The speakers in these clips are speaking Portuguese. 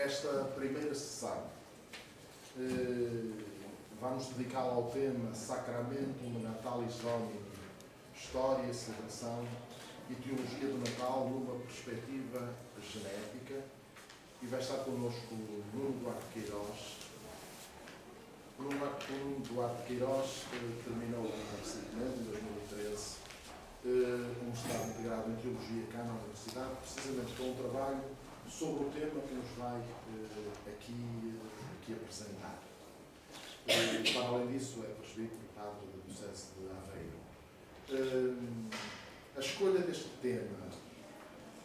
esta primeira sessão vamos dedicá-la ao tema Sacramentum Natalis Domini, História, Celebração e Teologia do Natal numa perspectiva genética. E vai estar connosco Nuno Duarte Queiroz. Nuno Duarte Queiroz terminou recentemente, em 2013, um mestrado integrado em Teologia cá na Universidade, precisamente com um trabalho sobre o tema que nos vai aqui apresentar. Para além disso, é presbítero padre da Diocese de Aveiro. A escolha deste tema,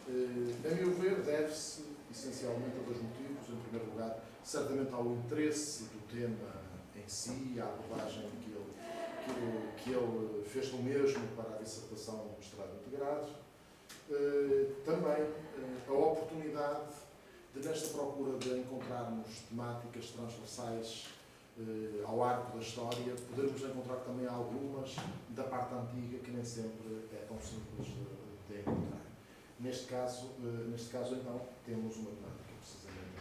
a meu ver, deve-se essencialmente a dois motivos. Em primeiro lugar, certamente ao interesse do tema em si, à abordagem que ele fez do mesmo para a dissertação do mestrado integrado. Também a oportunidade de, nesta procura de encontrarmos temáticas transversais ao arco da história, podermos encontrar também algumas da parte antiga que nem sempre é tão simples de encontrar. Neste caso, então, temos uma temática precisamente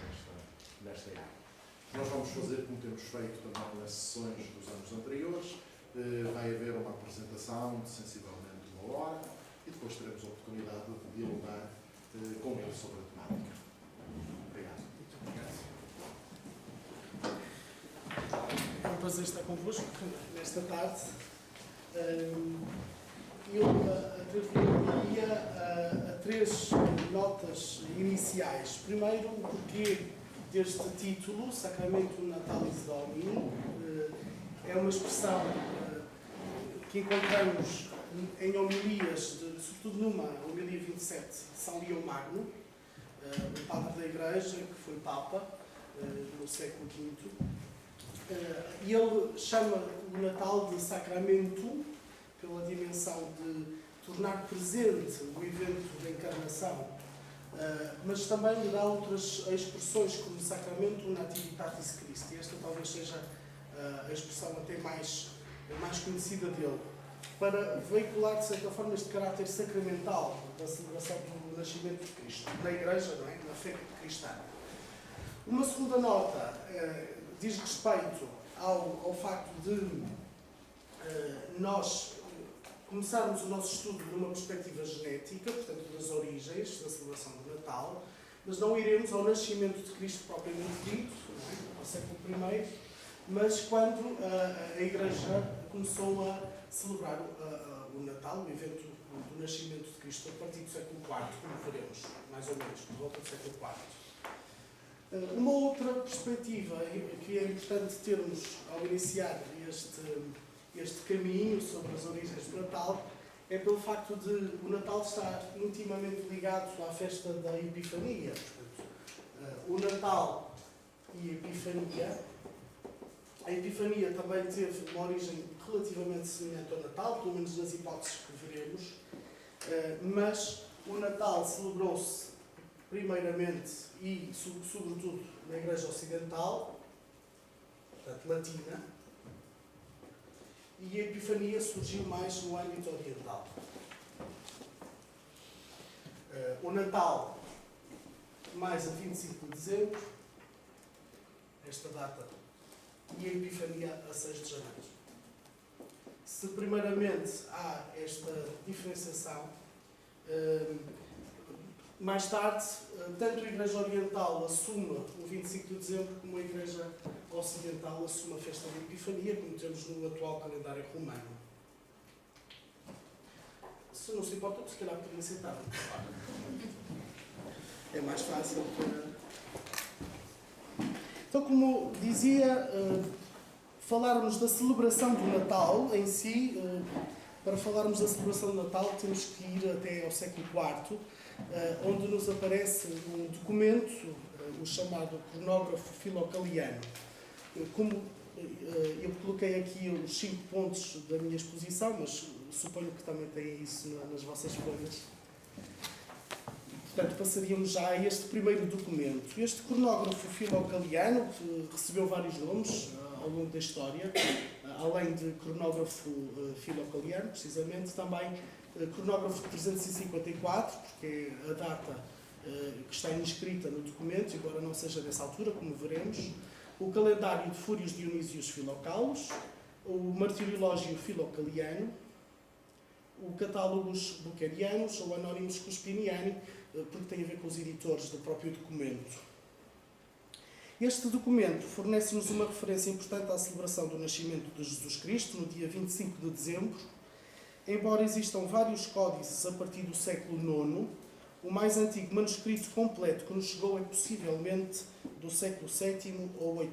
nesta área. Nós vamos fazer como temos feito também nas sessões dos anos anteriores. Vai haver uma apresentação de sensivelmente 1 hora e depois teremos a oportunidade de dialogar com ele sobre a temática. Obrigado. Muito obrigado. É um prazer estar convosco nesta tarde. Eu atreveria a 3 notas iniciais. Primeiro, o porquê deste título, Sacramentum Natalis Domini. É uma expressão que encontramos em homilias, sobretudo numa homilia 27 de São Leão Magno, um padre da Igreja que foi Papa no século V. E ele chama o Natal de Sacramento pela dimensão de tornar presente o evento da encarnação, mas também lhe dá outras expressões como Sacramento Nativitatis Christi. Esta talvez seja a expressão até mais conhecida dele, para veicular, de certa forma, este caráter sacramental da celebração do nascimento de Cristo, na Igreja, não é? Na fé cristã. Uma segunda nota diz respeito ao facto de nós começarmos o nosso estudo numa perspectiva genética, portanto, das origens da celebração do Natal, mas não iremos ao nascimento de Cristo propriamente dito, não é? Ao século I, mas quando a Igreja começou a celebrar o Natal, o evento do nascimento de Cristo, a partir do século IV, como veremos, mais ou menos, por volta do século IV. Uma outra perspectiva que é importante termos ao iniciar este caminho sobre as origens do Natal é pelo facto de o Natal estar intimamente ligado à festa da Epifania. Portanto, o Natal e a Epifania. A Epifania também teve uma origem relativamente semelhante ao Natal, pelo menos nas hipóteses que veremos, mas o Natal celebrou-se primeiramente e sobretudo na Igreja Ocidental, portanto latina, e a Epifania surgiu mais no âmbito oriental. O Natal, mais a 25 de dezembro, esta data, e a Epifania a 6 de janeiro. Se primeiramente há esta diferenciação, mais tarde, tanto a Igreja Oriental assume o 25 de dezembro, como a Igreja Ocidental assume a festa da Epifania, como temos no atual calendário romano. Se não se importa, se calhar poderia sentar. É mais fácil para... Então, como dizia, falarmos da celebração do Natal em si, para falarmos da celebração do Natal temos que ir até ao século IV, onde nos aparece um documento, o chamado Cronógrafo Filocaliano. Como eu coloquei aqui os 5 pontos da minha exposição, mas suponho que também têm isso nas vossas folhas. Portanto, passaríamos já a este primeiro documento. Este cronógrafo filocaliano, que recebeu vários nomes ao longo da história, além de cronógrafo filocaliano, precisamente, também cronógrafo 354, porque é a data que está inscrita no documento, embora não seja dessa altura, como veremos, o calendário de Fúrios Dionísios Filocalos, o Martiriológio Filocaliano, o Catálogos Bucerianos ou Anónimos Cuspiniani, porque tem a ver com os editores do próprio documento. Este documento fornece-nos uma referência importante à celebração do nascimento de Jesus Cristo, no dia 25 de dezembro. Embora existam vários códices a partir do século IX, o mais antigo manuscrito completo que nos chegou é possivelmente do século VII ou VIII.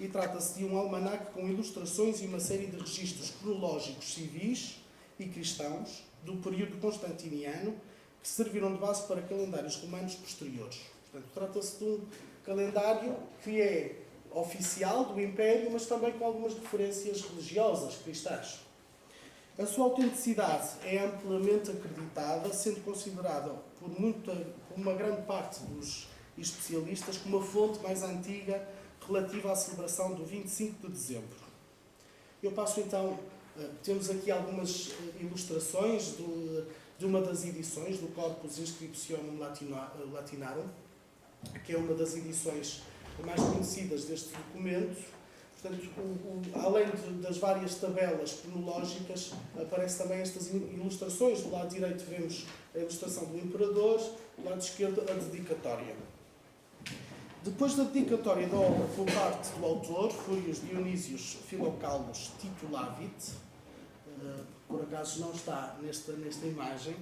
E trata-se de um almanaque com ilustrações e uma série de registros cronológicos civis e cristãos do período constantiniano que serviram de base para calendários romanos posteriores. Portanto, trata-se de um calendário que é oficial do Império, mas também com algumas referências religiosas, cristãs. A sua autenticidade é amplamente acreditada, sendo considerada por uma grande parte dos especialistas como a fonte mais antiga relativa à celebração do 25 de dezembro. Eu passo então, temos aqui algumas ilustrações de uma das edições do Corpus Inscriptionum Latinarum, que é uma das edições mais conhecidas deste documento. Portanto, além das várias tabelas cronológicas, aparecem também estas ilustrações. Do lado direito vemos a ilustração do imperador, do lado esquerdo a dedicatória. Depois da dedicatória da obra por parte do autor, Fúrios Dionísios Filocalos Titulavit, por acaso não está nesta imagem,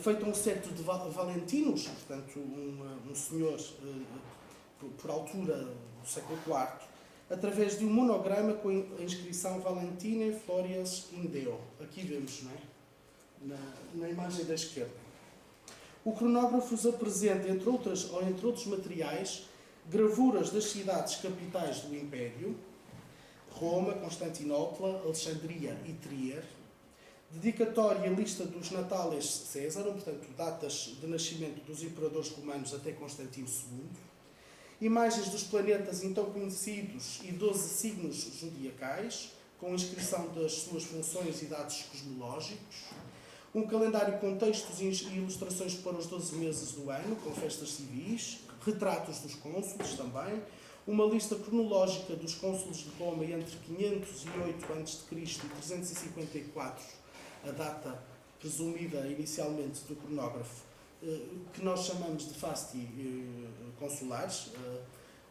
feito um certo de Valentinos, portanto um senhor por altura do século IV, através de um monograma com a inscrição Valentine Florias Indeo. Aqui vemos, não é? Na imagem da esquerda. O cronógrafo nos apresenta, entre outros materiais, gravuras das cidades capitais do Império, Roma, Constantinopla, Alexandria e Trier, dedicatória e lista dos natales Césarum, portanto, datas de nascimento dos imperadores romanos até Constantino II, imagens dos planetas então conhecidos e 12 signos zodiacais, com inscrição das suas funções e dados cosmológicos, um calendário com textos e ilustrações para os 12 meses do ano, com festas civis, retratos dos cônsules também, uma lista cronológica dos cônsules de Roma entre 508 a.C. e 354, a data presumida inicialmente do cronógrafo, que nós chamamos de fasti consulares,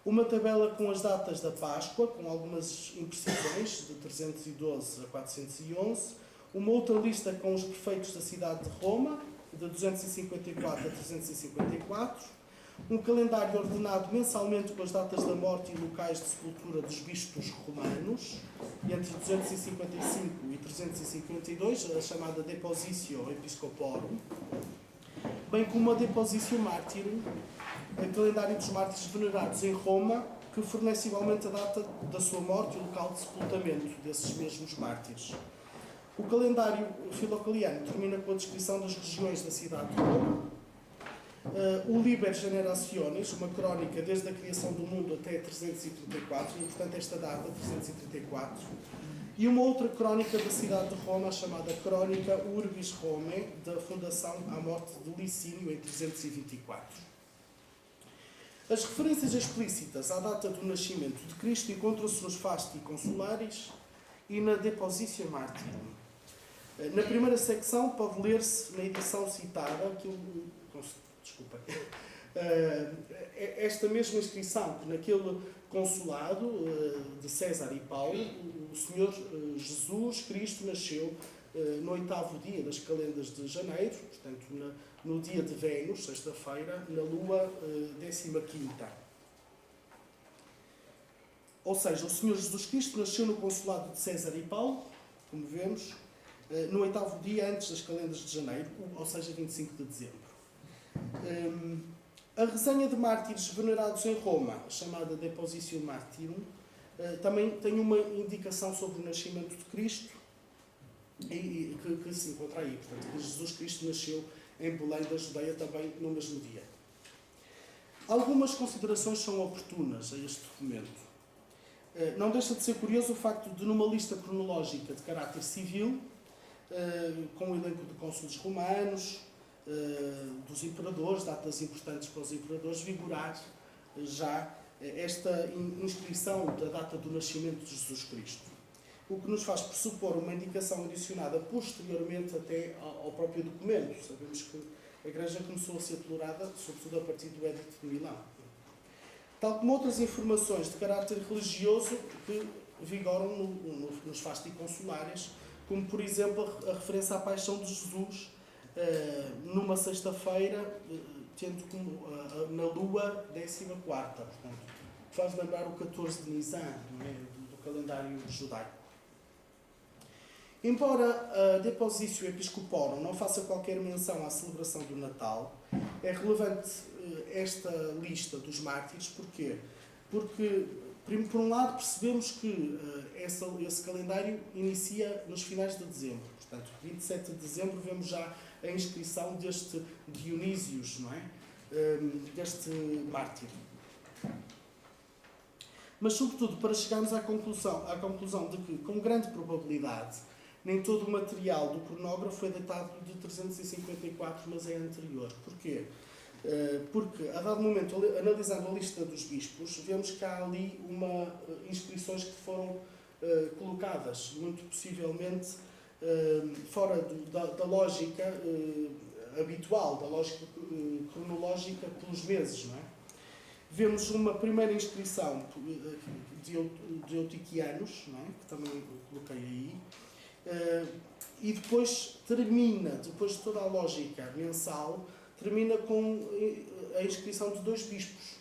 uma tabela com as datas da Páscoa, com algumas imprecisões, de 312 a 411, uma outra lista com os prefeitos da cidade de Roma, de 254 a 354, um calendário ordenado mensalmente com as datas da morte e locais de sepultura dos bispos romanos, entre 255 e 352, a chamada Depositio Episcoporum, bem como a Depositio Martyrum, o calendário dos mártires venerados em Roma, que fornece igualmente a data da sua morte e o local de sepultamento desses mesmos mártires. O calendário filocaliano termina com a descrição das regiões da cidade de Roma, o Liber Generationis, uma crónica desde a criação do mundo até 334, e portanto esta data, 334, e uma outra crónica da cidade de Roma, chamada Crónica Urbis Romae, da fundação à morte de Licínio, em 324. As referências explícitas à data do nascimento de Cristo encontram-se nos Fasti Consulares e na Depositio Martyrum. Na primeira secção pode ler-se, na edição citada, esta mesma inscrição, que naquele consulado de César e Paulo, o Senhor Jesus Cristo nasceu no 8º dia das calendas de janeiro, portanto no dia de Vênus, sexta-feira, na lua 15ª. Ou seja, o Senhor Jesus Cristo nasceu no consulado de César e Paulo, como vemos, no 8º dia antes das calendas de janeiro, ou seja, 25 de dezembro. A resenha de mártires venerados em Roma, chamada Depositio Martyrum, também tem uma indicação sobre o nascimento de Cristo, que se encontra aí. Portanto, que Jesus Cristo nasceu em Belém da Judeia também no mesmo dia. Algumas considerações são oportunas a este documento. Não deixa de ser curioso o facto de, numa lista cronológica de caráter civil, com o elenco de cônsules romanos, dos imperadores, datas importantes para os imperadores, vigorar já esta inscrição da data do nascimento de Jesus Cristo. O que nos faz pressupor uma indicação adicionada posteriormente até ao próprio documento. Sabemos que a Igreja começou a ser tolerada, sobretudo a partir do Edito de Milão. Tal como outras informações de caráter religioso que vigoram nos Fasti Consulares, como, por exemplo, a referência à paixão de Jesus numa sexta-feira, tendo como na lua 14ª. Portanto, faz lembrar o 14 de Nisan, do calendário judaico. Embora a Depositio Episcoporum não faça qualquer menção à celebração do Natal, é relevante esta lista dos mártires. Porquê? Porque, por um lado, percebemos que esse calendário inicia nos finais de dezembro. Portanto, 27 de dezembro vemos já a inscrição deste Dionísios, não é? Deste mártir. Mas, sobretudo, para chegarmos à conclusão de que, com grande probabilidade, nem todo o material do cronógrafo é datado de 354, mas é anterior. Porquê? Porque, a dado momento, analisando a lista dos bispos, vemos que há ali inscrições que foram colocadas, muito possivelmente, fora da lógica habitual, da lógica cronológica pelos meses, não é? Vemos uma primeira inscrição de Eutiquianos, não é? Que também coloquei aí, e depois depois de toda a lógica mensal, termina com a inscrição de 2 bispos.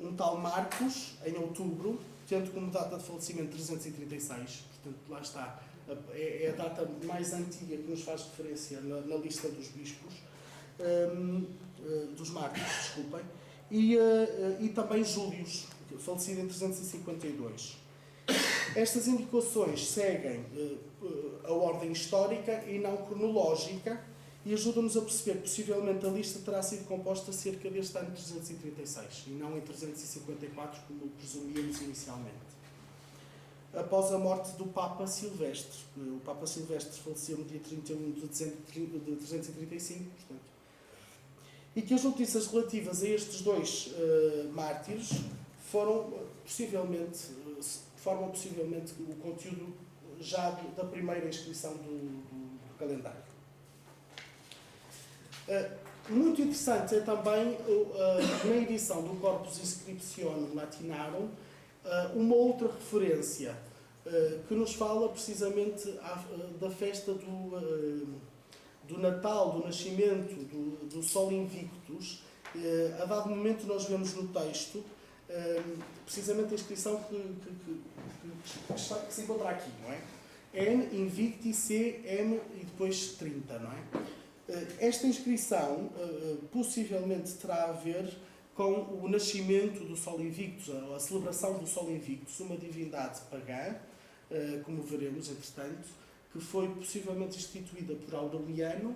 Um tal Marcos, em outubro, tendo como data de falecimento 336, portanto, lá está, é a data mais antiga que nos faz referência na lista dos bispos, dos mártires, desculpem, e também Július, falecido em 352. Estas indicações seguem a ordem histórica e não cronológica e ajudam-nos a perceber que possivelmente a lista terá sido composta cerca deste ano 336 e não em 354, como presumíamos inicialmente. Após a morte do Papa Silvestre. O Papa Silvestre faleceu no dia 31 de dezembro de 335, portanto. E que as notícias relativas a estes 2 mártires formam possivelmente o conteúdo já da primeira inscrição do calendário. Muito interessante é também na edição do Corpus Inscriptionum Latinarum uma outra referência que nos fala precisamente da festa do Natal, do nascimento do Sol Invictus. A dado momento nós vemos no texto precisamente a inscrição que se encontra aqui, não é? N Invicti C M e depois 30, não é? Esta inscrição possivelmente terá a ver com o nascimento do Sol Invictus, a celebração do Sol Invictus, uma divindade pagã, como veremos, entretanto, que foi possivelmente instituída por Aureliano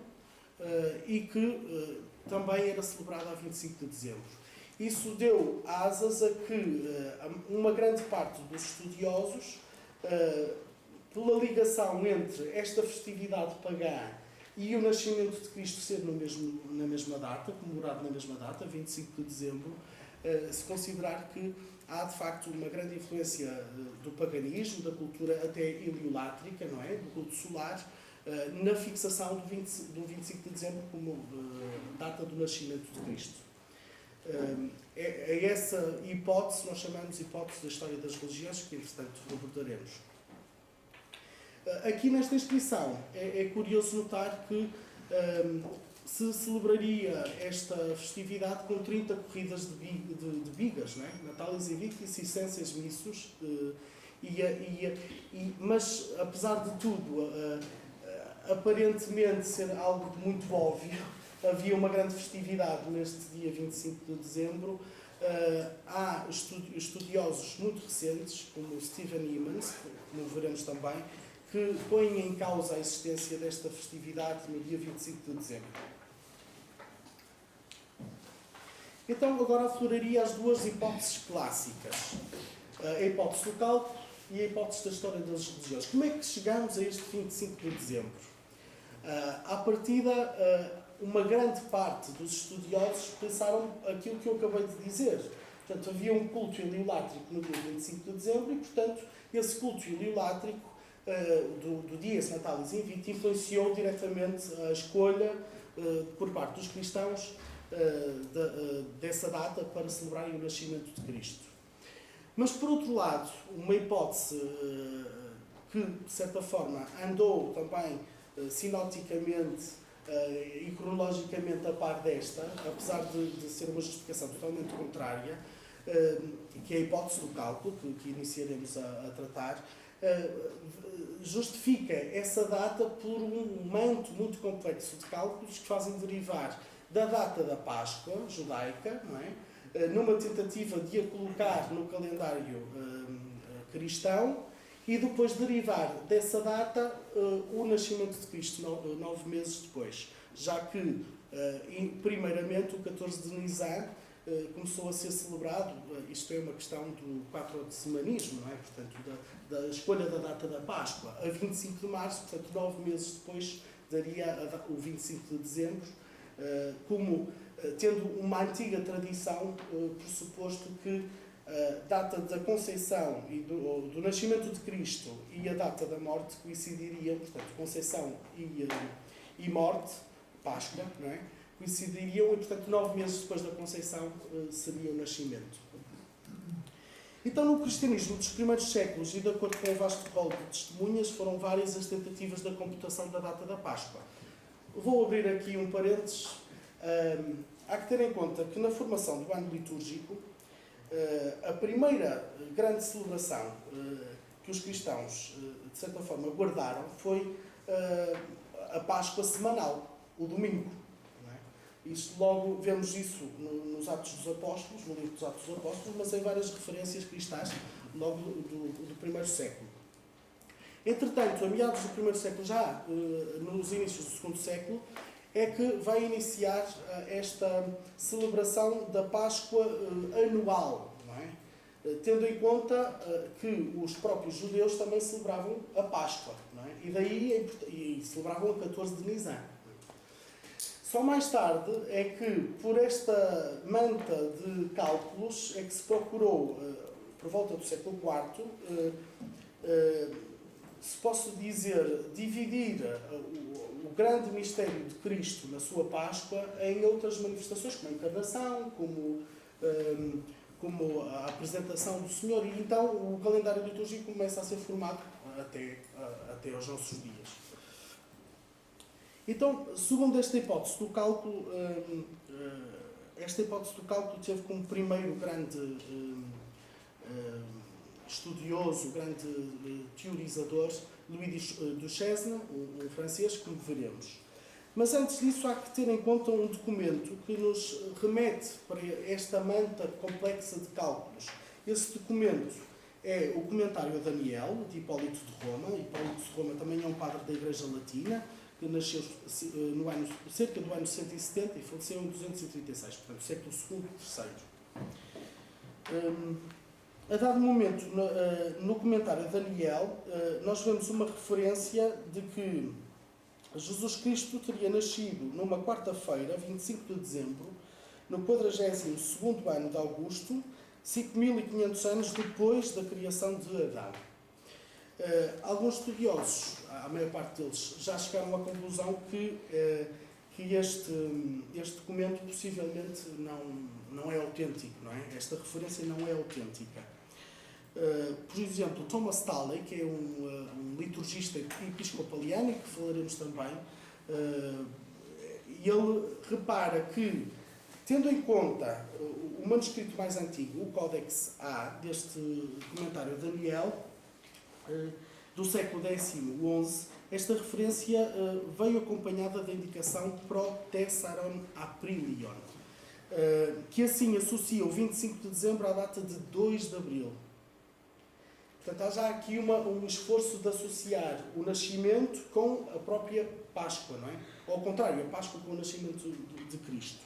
e que também era celebrada a 25 de dezembro. Isso deu asas a que uma grande parte dos estudiosos, pela ligação entre esta festividade pagã e o nascimento de Cristo ser na mesma data, comemorado na mesma data, 25 de dezembro, se considerar que há de facto uma grande influência do paganismo, da cultura até heliolátrica, não é? Do culto solar, na fixação do 25 de dezembro como data do nascimento de Cristo. É essa hipótese, nós chamamos hipótese da história das religiões, que entretanto abordaremos. Aqui nesta inscrição é curioso notar que se celebraria esta festividade com 30 corridas de bigas, não é? Natalis Invictis e Senses Missus, mas apesar de tudo, aparentemente ser algo muito óbvio, havia uma grande festividade neste dia 25 de dezembro. Há estudiosos muito recentes, como Stephen Emmons, como veremos também, que põem em causa a existência desta festividade no dia 25 de dezembro. Então, agora afloraria as 2 hipóteses clássicas. A hipótese do cálculo e a hipótese da história das religiões. Como é que chegamos a este 25 de dezembro? À partida, uma grande parte dos estudiosos pensaram aquilo que eu acabei de dizer. Portanto, havia um culto heliolátrico no dia 25 de dezembro e, portanto, esse culto heliolátrico do Dies Natalis Invicti influenciou diretamente a escolha por parte dos cristãos dessa data para celebrarem o nascimento de Cristo. Mas, por outro lado, uma hipótese que, de certa forma, andou também sinoticamente e cronologicamente a par desta, apesar de ser uma justificação totalmente contrária, que é a hipótese do cálculo, que iniciaremos a tratar, justifica essa data por um manto muito complexo de cálculos que fazem derivar da data da Páscoa judaica, não é? Numa tentativa de a colocar no calendário cristão e depois derivar dessa data o nascimento de Cristo 9 meses depois, já que primeiramente o 14 de Nisan começou a ser celebrado, isto é uma questão do quatro-semanismo, não é? Portanto, da escolha da data da Páscoa, a 25 de março, portanto 9 meses depois daria o 25 de dezembro, como tendo uma antiga tradição, pressuposto que a data da Conceição e do nascimento de Cristo e a data da morte coincidiriam, portanto, Conceição e morte, Páscoa, não é? Coincidiriam e, portanto, 9 meses depois da Conceição seria o nascimento. Então, no cristianismo dos primeiros séculos e de acordo com o vasto rol de testemunhas, foram várias as tentativas da computação da data da Páscoa. Vou abrir aqui um parênteses. Há que ter em conta que na formação do ano litúrgico, a primeira grande celebração que os cristãos, de certa forma, guardaram foi a Páscoa semanal, o domingo. Não é? Isto logo vemos isso nos Atos dos Apóstolos, no livro dos Atos dos Apóstolos, mas em várias referências cristãs logo do primeiro século. Entretanto, a meados do primeiro século, já nos inícios do segundo século, é que vai iniciar esta celebração da Páscoa anual, não é? Tendo em conta que os próprios judeus também celebravam a Páscoa, não é? E daí celebravam a 14 de Nisan. Só mais tarde é que, por esta manta de cálculos, é que se procurou, por volta do século IV, se posso dizer, dividir o grande mistério de Cristo na sua Páscoa em outras manifestações, como a encarnação, como a apresentação do Senhor, e então o calendário litúrgico começa a ser formado até aos nossos dias. Então, segundo esta hipótese do cálculo, teve como primeiro grande estudioso, grande teorizador, Louis Duchesne, um francês, como veremos. Mas antes disso há que ter em conta um documento que nos remete para esta manta complexa de cálculos. Esse documento é o Comentário a Daniel, de Hipólito de Roma. Hipólito de Roma também é um padre da Igreja Latina, que nasceu cerca do ano 170 e faleceu em 236, portanto, século II e III. A dado momento, no comentário a Daniel, nós vemos uma referência de que Jesus Cristo teria nascido numa quarta-feira, 25 de dezembro, no 42º ano de Augusto, 5.500 anos depois da criação de Adão. Alguns estudiosos, a maior parte deles, já chegaram à conclusão que este documento possivelmente não é autêntico, não é? Esta referência não é autêntica. Por exemplo, Thomas Talley, que é um liturgista episcopaliano, que falaremos também, ele repara que, tendo em conta o manuscrito mais antigo, o Códex A, deste comentário a Daniel, do século X-XI, esta referência veio acompanhada da indicação Protessaron Aprilion, que assim associa o 25 de dezembro à data de 2 de abril. Portanto, há já aqui um esforço de associar o nascimento com a própria Páscoa, não é? Ou ao contrário, a Páscoa com o nascimento de Cristo.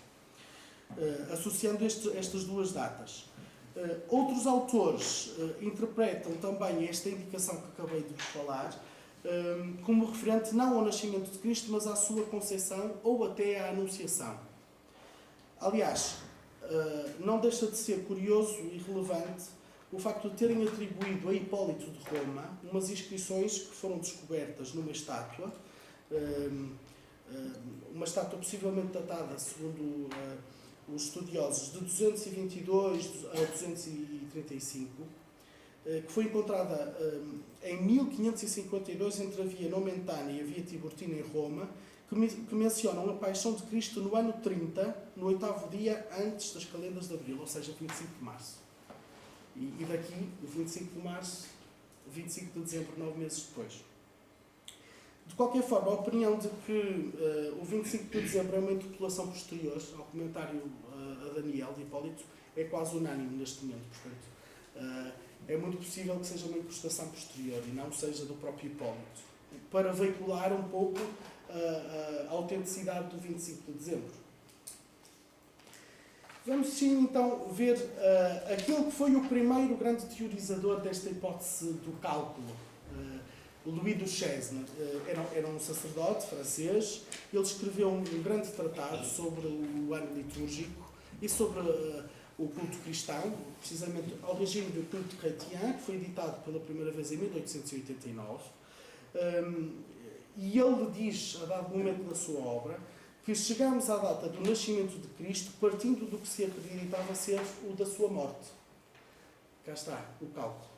Associando estas duas datas. Outros autores interpretam também esta indicação que acabei de vos falar como referente não ao nascimento de Cristo, mas à sua conceição ou até à anunciação. Aliás, não deixa de ser curioso e relevante o facto de terem atribuído a Hipólito de Roma umas inscrições que foram descobertas numa estátua, uma estátua possivelmente datada, segundo os estudiosos, de 222 a 235, que foi encontrada em 1552 entre a Via Nomentana e a Via Tiburtina em Roma, que mencionam a paixão de Cristo no ano 30, no 8º dia antes das calendas de Abril, ou seja, 25 de março. E daqui, o 25 de março, 25 de dezembro, 9 meses depois. De qualquer forma, a opinião de que o 25 de dezembro é uma interpolação posterior ao comentário a Daniel de Hipólito é quase unânime neste momento. Portanto, é muito possível que seja uma incrustação posterior e não seja do próprio Hipólito, para veicular um pouco a autenticidade do 25 de dezembro. Vamos sim então ver aquele que foi o primeiro grande teorizador desta hipótese do cálculo. Louis Duchesne era um sacerdote francês. Ele escreveu um grande tratado sobre o ano litúrgico e sobre o culto cristão, precisamente a origem do culto chrétien, que foi editado pela primeira vez em 1889. E ele diz, a dado momento da sua obra, que chegamos à data do nascimento de Cristo partindo do que se acreditava ser o da sua morte. Cá está o cálculo.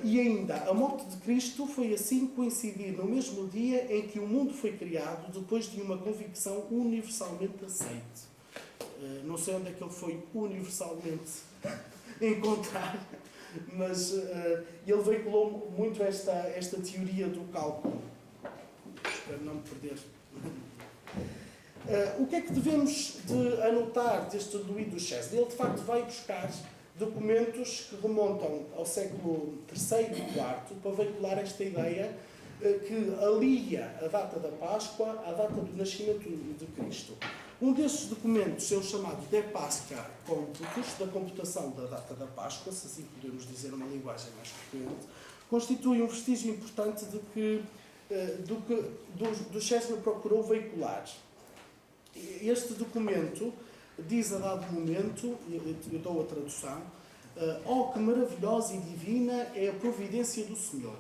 E ainda, a morte de Cristo foi assim coincidir no mesmo dia em que o mundo foi criado, depois de uma convicção universalmente aceite. Não sei onde é que ele foi universalmente encontrar, mas ele veiculou muito esta teoria do cálculo. Espero não me perder. O que é que devemos de anotar deste Louis Duchesne? Ele, de facto, vai buscar documentos que remontam ao século III e IV para veicular esta ideia que alia a data da Páscoa à data do nascimento de Cristo. Um destes documentos é o chamado De Pascha Computus, da computação da data da Páscoa, se assim podemos dizer uma linguagem mais frequente, constitui um vestígio importante do que Duchesne procurou veicular. Este documento diz a dado momento, eu dou a tradução, oh, que maravilhosa e divina é a providência do Senhor.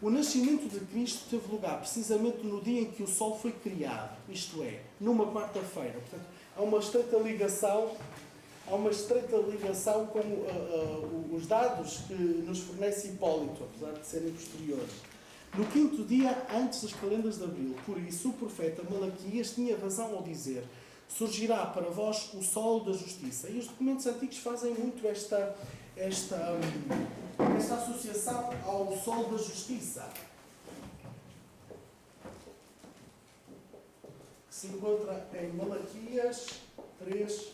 O nascimento de Cristo teve lugar precisamente no dia em que o Sol foi criado, isto é, numa quarta-feira. Portanto, há uma estreita ligação com os dados que nos fornece Hipólito, apesar de serem posteriores. No 5º dia antes das calendas de Abril. Por isso, o profeta Malaquias tinha razão ao dizer: surgirá para vós o sol da justiça. E os documentos antigos fazem muito esta associação ao sol da justiça, que se encontra em Malaquias 3:20.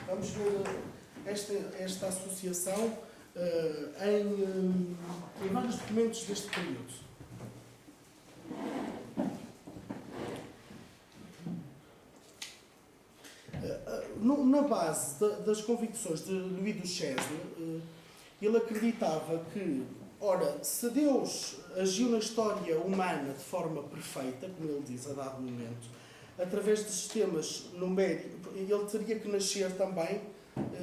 Vamos ver esta associação em vários documentos deste período. Na base das convicções de Louis Duchesne, ele acreditava que, ora, se Deus agiu na história humana de forma perfeita, como ele diz a dado momento, através de sistemas numéricos, ele teria que nascer também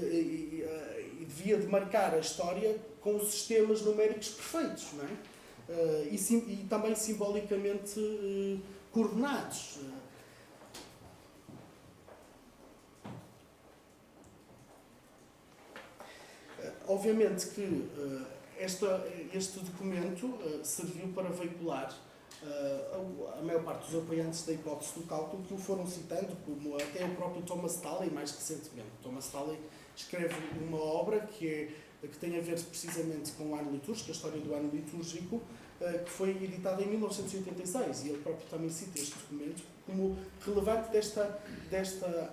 e devia de marcar a história com sistemas numéricos perfeitos, não é? E também simbolicamente coordenados. Obviamente que este documento serviu para veicular a maior parte dos apoiantes da hipótese do cálculo, que o foram citando, como até o próprio Thomas Talley, mais recentemente. Thomas Talley escreve uma obra que tem a ver precisamente com o ano litúrgico, a história do ano litúrgico, que foi editada em 1986, e ele próprio também cita este documento como relevante desta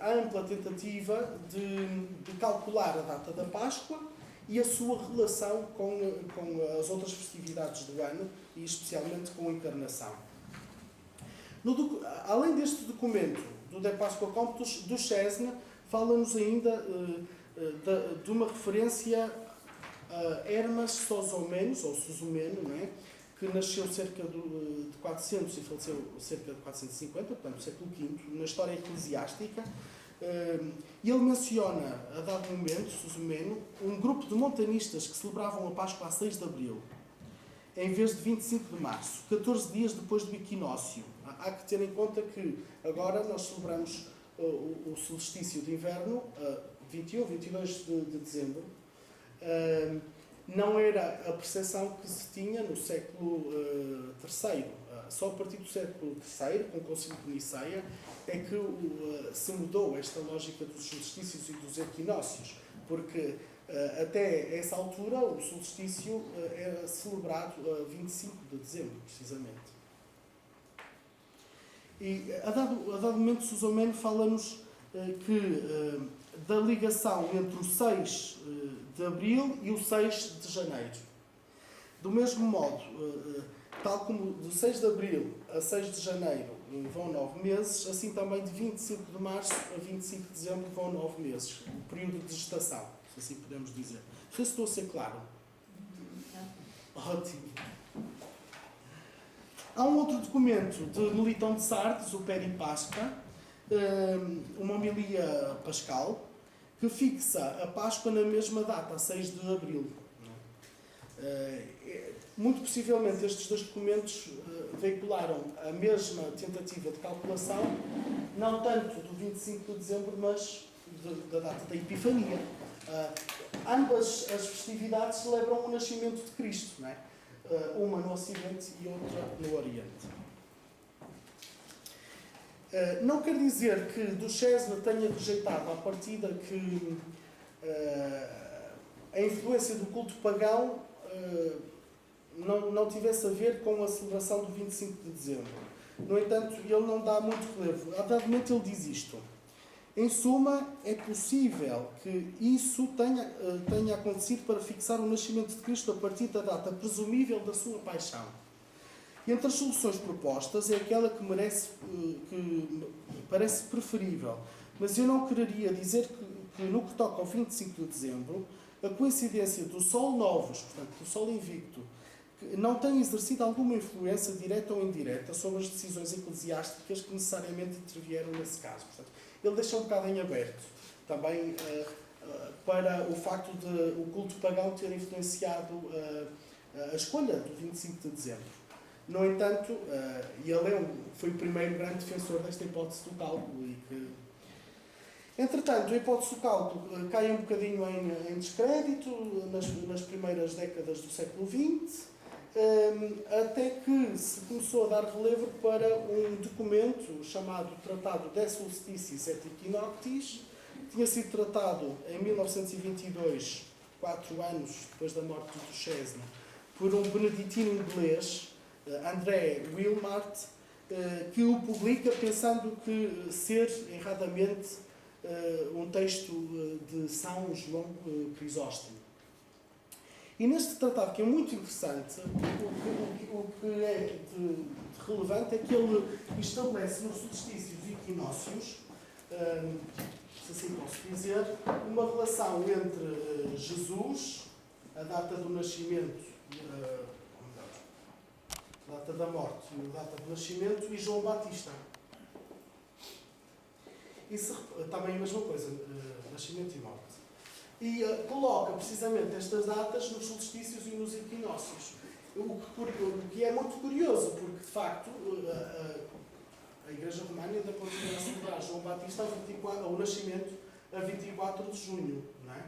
ampla tentativa de calcular a data da Páscoa e a sua relação com as outras festividades do ano, e especialmente com a Encarnação. Além deste documento, do De Pascha Computus, Duchesne fala-nos ainda de uma referência Hermas Sozomenos, ou Suzumeno, não é? Que nasceu cerca de 400 e faleceu cerca de 450, portanto, no século V, na história eclesiástica. E ele menciona, a dado momento, Suzumeno, um grupo de montanistas que celebravam a Páscoa a 6 de Abril, em vez de 25 de Março, 14 dias depois do equinócio. Há que ter em conta que agora nós celebramos o solstício de inverno, 21, 22 de dezembro. Não era a percepção que se tinha no século III. Só a partir do século III, com o Concílio de Niceia, é que se mudou esta lógica dos solstícios e dos equinócios, porque até essa altura o solstício era celebrado a 25 de dezembro, precisamente. E a dado momento, Suzumeno fala-nos que da ligação entre o 6 de Abril e o 6 de Janeiro. Do mesmo modo, tal como de 6 de Abril a 6 de Janeiro vão 9 meses, assim também de 25 de Março a 25 de Dezembro vão 9 meses, o período de gestação, se assim podemos dizer. Não sei se estou a ser claro. Ótimo. Há um outro documento de Melitão de Sardes, o Peripasca, uma homilia pascal, que fixa a Páscoa na mesma data, a 6 de Abril. Muito possivelmente estes dois documentos veicularam a mesma tentativa de calculação, não tanto do 25 de dezembro, mas da data da Epifania. Ambas as festividades celebram o nascimento de Cristo, não é? Uma no Ocidente e outra no Oriente. Não quer dizer que Duchesne tenha rejeitado à partida que a influência do culto pagão não tivesse a ver com a celebração do 25 de dezembro. No entanto, ele não dá muito relevo. A dado momento ele diz isto. Em suma, é possível que isso tenha acontecido para fixar o nascimento de Cristo a partir da data presumível da sua paixão. E entre as soluções propostas é aquela que parece preferível, mas eu não quereria dizer que no que toca ao 25 de dezembro, a coincidência do Sol Novus, portanto, do Sol Invicto, que não tem exercido alguma influência direta ou indireta sobre as decisões eclesiásticas que necessariamente intervieram nesse caso. Portanto, ele deixa um bocado em aberto também para o facto de o culto pagão ter influenciado a escolha do 25 de dezembro. No entanto, ele foi o primeiro grande defensor desta hipótese do cálculo. Entretanto, a hipótese do cálculo cai um bocadinho em descrédito nas primeiras décadas do século XX, até que se começou a dar relevo para um documento chamado Tratado de Solstiticis et Equinoctis, que tinha sido tratado em 1922, 4 anos depois da morte de Duchesne, por um beneditino inglês, André Wilmart, que o publica pensando que ser erradamente um texto de São João Crisóstomo. E neste tratado, que é muito interessante, o que é de relevante é que ele estabelece nos solstícios e equinócios, se assim posso dizer, uma relação entre Jesus, a data do nascimento, a data da morte e a data do nascimento, e João Batista. Isso também é a mesma coisa, nascimento e morte. E coloca precisamente estas datas nos solstícios e nos equinócios. O que é muito curioso, porque de facto a Igreja Romana ainda continua a celebrar João Batista ao nascimento a 24 de junho, não é?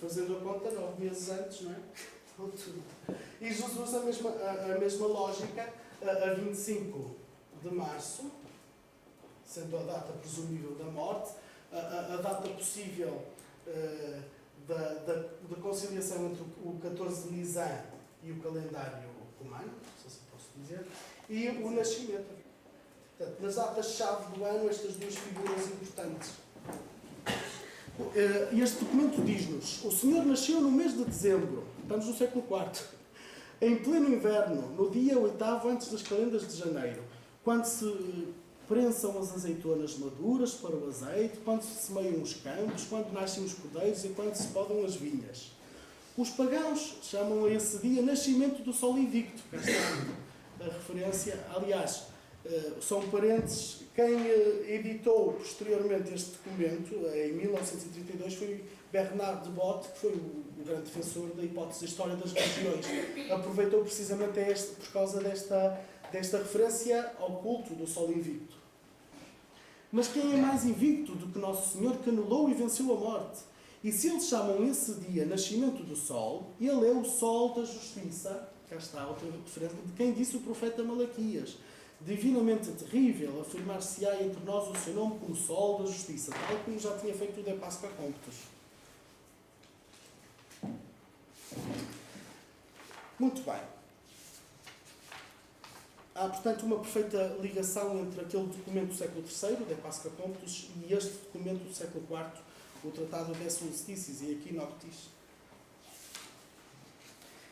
Fazendo a conta 9 meses antes, não é? E Jesus a mesma lógica a 25 de março, sendo a data presumível da morte, a data possível da conciliação entre o 14 de Nisan e o calendário romano, se assim posso dizer, e o nascimento. Portanto, nas datas-chave do ano, estas duas figuras importantes. Este documento diz-nos: o Senhor nasceu no mês de dezembro, estamos no século IV, em pleno inverno, no dia 8º antes das calendas de janeiro, quando se prensam as azeitonas maduras para o azeite, quando se semeiam os campos, quando nascem os cordeiros e quando se podam as vinhas. Os pagãos chamam a esse dia Nascimento do Sol Invicto. Cá está a referência. Aliás, são parentes. Quem editou posteriormente este documento, em 1932, foi Bernard de Bot, que foi o grande defensor da hipótese da história das religiões. Aproveitou precisamente por causa desta referência ao culto do Sol Invicto. Mas quem é mais invicto do que Nosso Senhor, que anulou e venceu a morte? E se eles chamam esse dia Nascimento do Sol, ele é o Sol da Justiça. Cá está outra referência de quem disse o profeta Malaquias. Divinamente terrível, afirmar-se-á entre nós o seu nome como Sol da Justiça, tal como já tinha feito o de Páscoa Comptos. Muito bem. Há, portanto, uma perfeita ligação entre aquele documento do século III, de Páscoa Comptos, e este documento do século IV, o Tratado de Solstices e Equinoctis.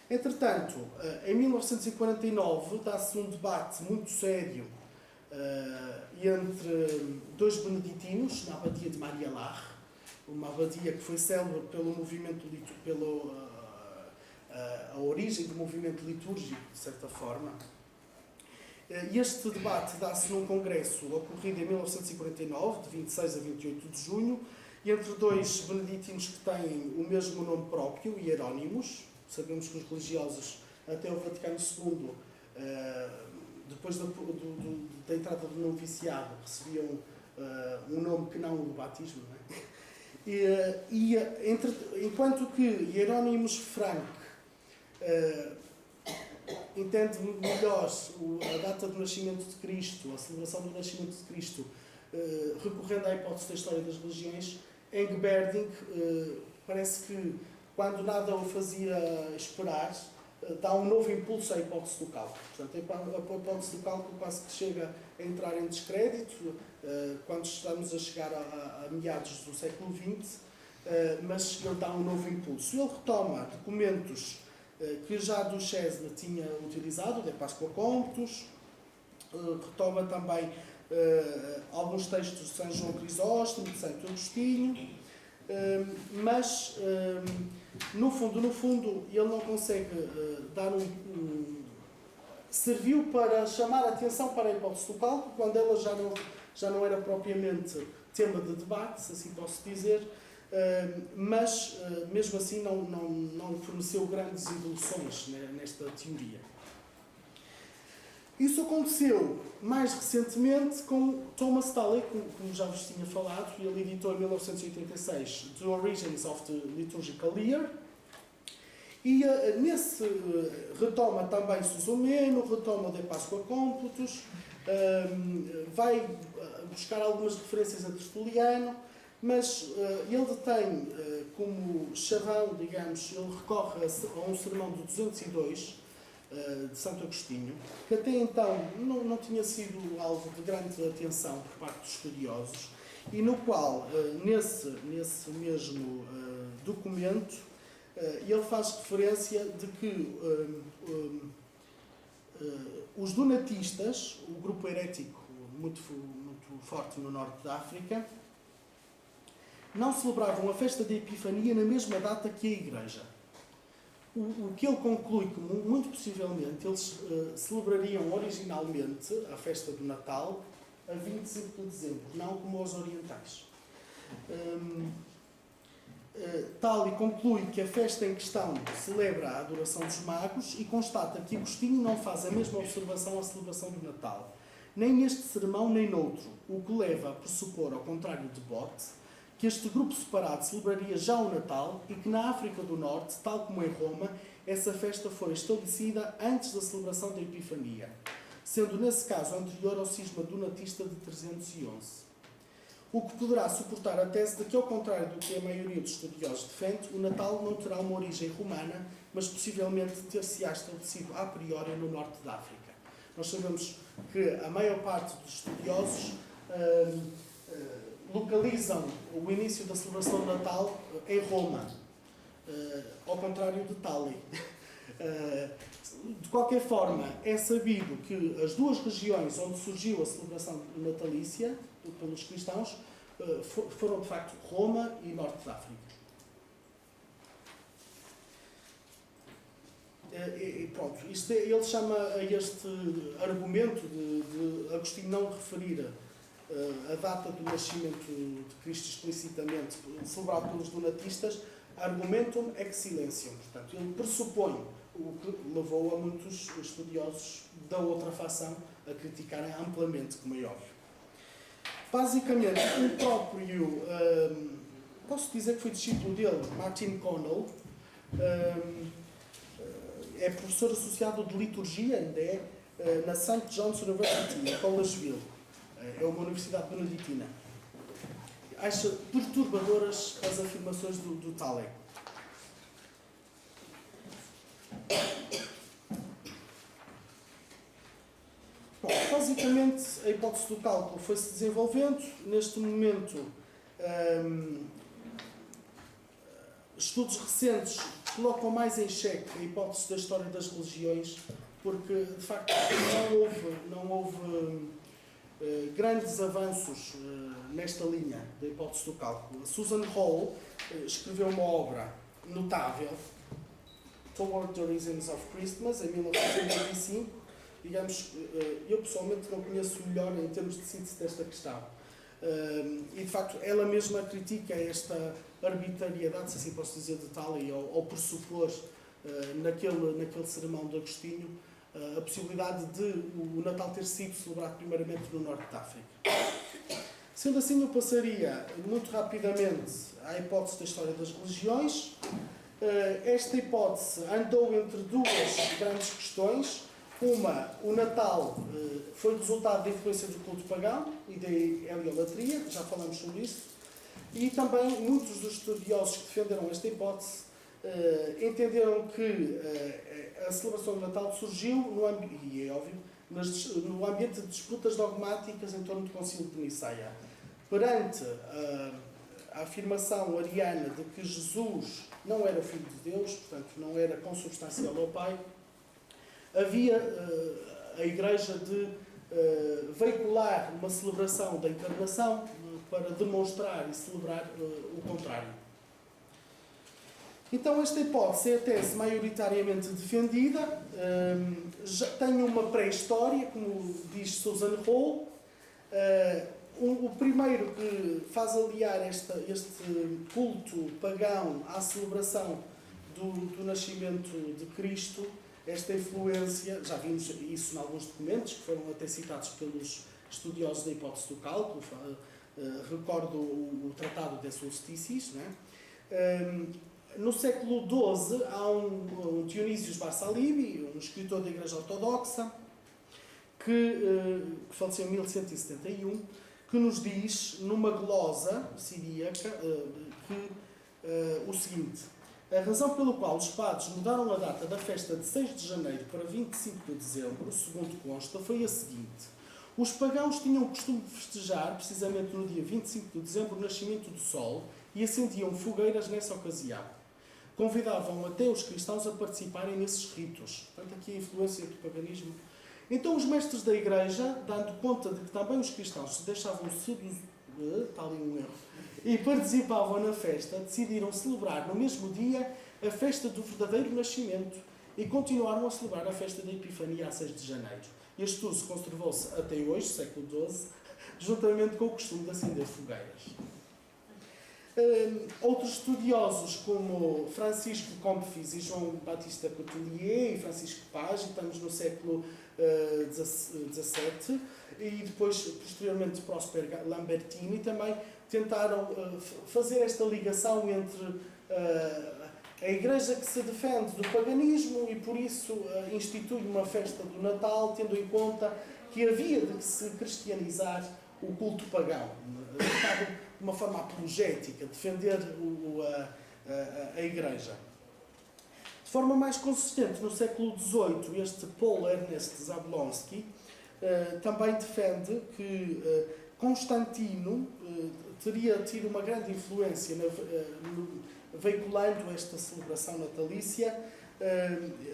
Entretanto, em 1949, dá-se um debate muito sério entre dois beneditinos, na abadia de Maria-Larre, uma abadia que foi célebre pelo movimento, a origem do movimento litúrgico, de certa forma. E este debate dá-se num congresso ocorrido em 1949, de 26 a 28 de junho, entre dois beneditinos que têm o mesmo nome próprio, hierónimos. Sabemos que os religiosos, até o Vaticano II, depois da entrada do noviciado, recebiam um nome que não o do batismo. Não é? Enquanto que Hieronymus Frank entende melhor a data do nascimento de Cristo, a celebração do nascimento de Cristo, recorrendo à hipótese da história das religiões, Engberding parece que, quando nada o fazia esperar, dá um novo impulso à hipótese do cálculo. Portanto, a hipótese do cálculo quase que chega a entrar em descrédito quando estamos a chegar a meados do século XX, mas ele dá um novo impulso. Ele retoma documentos que já do Chesney tinha utilizado, de Páscoa Comptos, retoma também alguns textos de São João Crisóstomo, de Santo Agostinho, mas no fundo ele não consegue dar serviu para chamar a atenção para a hipótese do cálculo, quando ela já não era propriamente tema de debate, se assim posso dizer, mas mesmo assim não forneceu grandes evoluções nesta teoria. Isso aconteceu mais recentemente com Thomas Tully, como já vos tinha falado. Ele editou em 1986 The Origins of the Liturgical Year, e nesse retoma também Susomeno, retoma de Páscoa Complutus, vai buscar algumas referências a Tertuliano, mas ele tem como chavão, digamos, ele recorre a um sermão do 202, de Santo Agostinho, que até então não tinha sido alvo de grande atenção por parte dos estudiosos, e no qual, nesse mesmo documento, ele faz referência de que os donatistas, o grupo herético muito forte no norte da África, não celebravam a festa da Epifania na mesma data que a Igreja. O que ele conclui que, muito possivelmente, eles celebrariam originalmente a festa do Natal a 25 de dezembro, não como os orientais. Tal e conclui que a festa em questão celebra a adoração dos magos e constata que Agostinho não faz a mesma observação à celebração do Natal, nem neste sermão nem noutro, o que leva a pressupor, ao contrário de Bott, que este grupo separado celebraria já o Natal e que na África do Norte, tal como em Roma, essa festa foi estabelecida antes da celebração da Epifania, sendo nesse caso anterior ao cisma donatista de 311. O que poderá suportar a tese de que, ao contrário do que a maioria dos estudiosos defende, o Natal não terá uma origem romana, mas possivelmente ter-se-á estabelecido a priori no norte da África. Nós sabemos que a maior parte dos estudiosos localizam o início da celebração do Natal em Roma, ao contrário de Tully. De qualquer forma, é sabido que as duas regiões onde surgiu a celebração natalícia pelos cristãos foram, de facto, Roma e Norte da África. Pronto, ele chama a este argumento de Agostinho não referir a data do nascimento de Cristo explicitamente celebrado pelos donatistas, argumentum ex silentium. Portanto, ele pressupõe, o que levou a muitos estudiosos da outra facção a criticarem amplamente, como é óbvio. Basicamente, o próprio, posso dizer que foi discípulo dele, Martin Connell, é professor associado de liturgia, ainda é, na St. John's University, em Collegeville. É uma universidade beneditina. Acha perturbadoras as afirmações do Talley. Bom, basicamente, a hipótese do cálculo foi-se desenvolvendo. Neste momento, estudos recentes colocam mais em xeque a hipótese da história das religiões, porque, de facto, não houve grandes avanços nesta linha da hipótese do cálculo. A Susan Hall escreveu uma obra notável, Toward the Reasons of Christmas, em 1995. Digamos, eu pessoalmente não conheço melhor em termos de síntese desta questão. E, de facto, ela mesma critica esta arbitrariedade, se assim posso dizer, de Talley, ao pressupor naquele sermão de Agostinho a possibilidade de o Natal ter sido celebrado primeiramente no norte da África. Sendo assim, eu passaria muito rapidamente à hipótese da história das religiões. Esta hipótese andou entre duas grandes questões. Uma, o Natal foi resultado da influência do culto pagão e da heliolatria, já falamos sobre isso, e também muitos dos estudiosos que defenderam esta hipótese entenderam que a celebração do Natal surgiu, e é óbvio, no ambiente de disputas dogmáticas em torno do Concílio de Niceia. Perante a afirmação ariana de que Jesus não era filho de Deus, portanto não era consubstancial ao Pai, havia a Igreja de veicular uma celebração da encarnação para demonstrar e celebrar o contrário. Então, esta hipótese é a tese maioritariamente defendida, já tem uma pré-história, como diz Susan Hall. O primeiro que faz aliar este culto pagão à celebração do nascimento de Cristo, esta influência, já vimos isso em alguns documentos, que foram até citados pelos estudiosos da hipótese do cálculo, recordo o Tratado de Solstícios, não é? No século XII, há um Dionísios Barsalibi, um escritor da Igreja Ortodoxa, que faleceu em 1171, que nos diz, numa glosa siríaca, o seguinte: a razão pela qual os padres mudaram a data da festa de 6 de janeiro para 25 de dezembro, segundo consta, foi a seguinte: os pagãos tinham o costume de festejar, precisamente no dia 25 de dezembro, o nascimento do sol e acendiam fogueiras nessa ocasião. Convidavam até os cristãos a participarem nesses ritos. Portanto, aqui a influência do paganismo. Então, os mestres da Igreja, dando conta de que também os cristãos se deixavam seduzir, está ali um erro, e participavam na festa, decidiram celebrar no mesmo dia a festa do verdadeiro nascimento e continuaram a celebrar a festa da Epifania a 6 de janeiro. Este uso conservou-se até hoje, século XII, juntamente com o costume de acender fogueiras. Outros estudiosos, como Francisco Comfis e João Batista Coutelier e Francisco Paz, estamos no século XVII, e depois, posteriormente, Prosper Lambertini, também tentaram fazer esta ligação entre a Igreja que se defende do paganismo e, por isso, institui uma festa do Natal, tendo em conta que havia de se cristianizar o culto pagão, de uma forma apologética, defender a Igreja. De forma mais consistente, no século XVIII, este Paul Ernest Zablonsky também defende que Constantino teria tido uma grande influência veiculando esta celebração natalícia,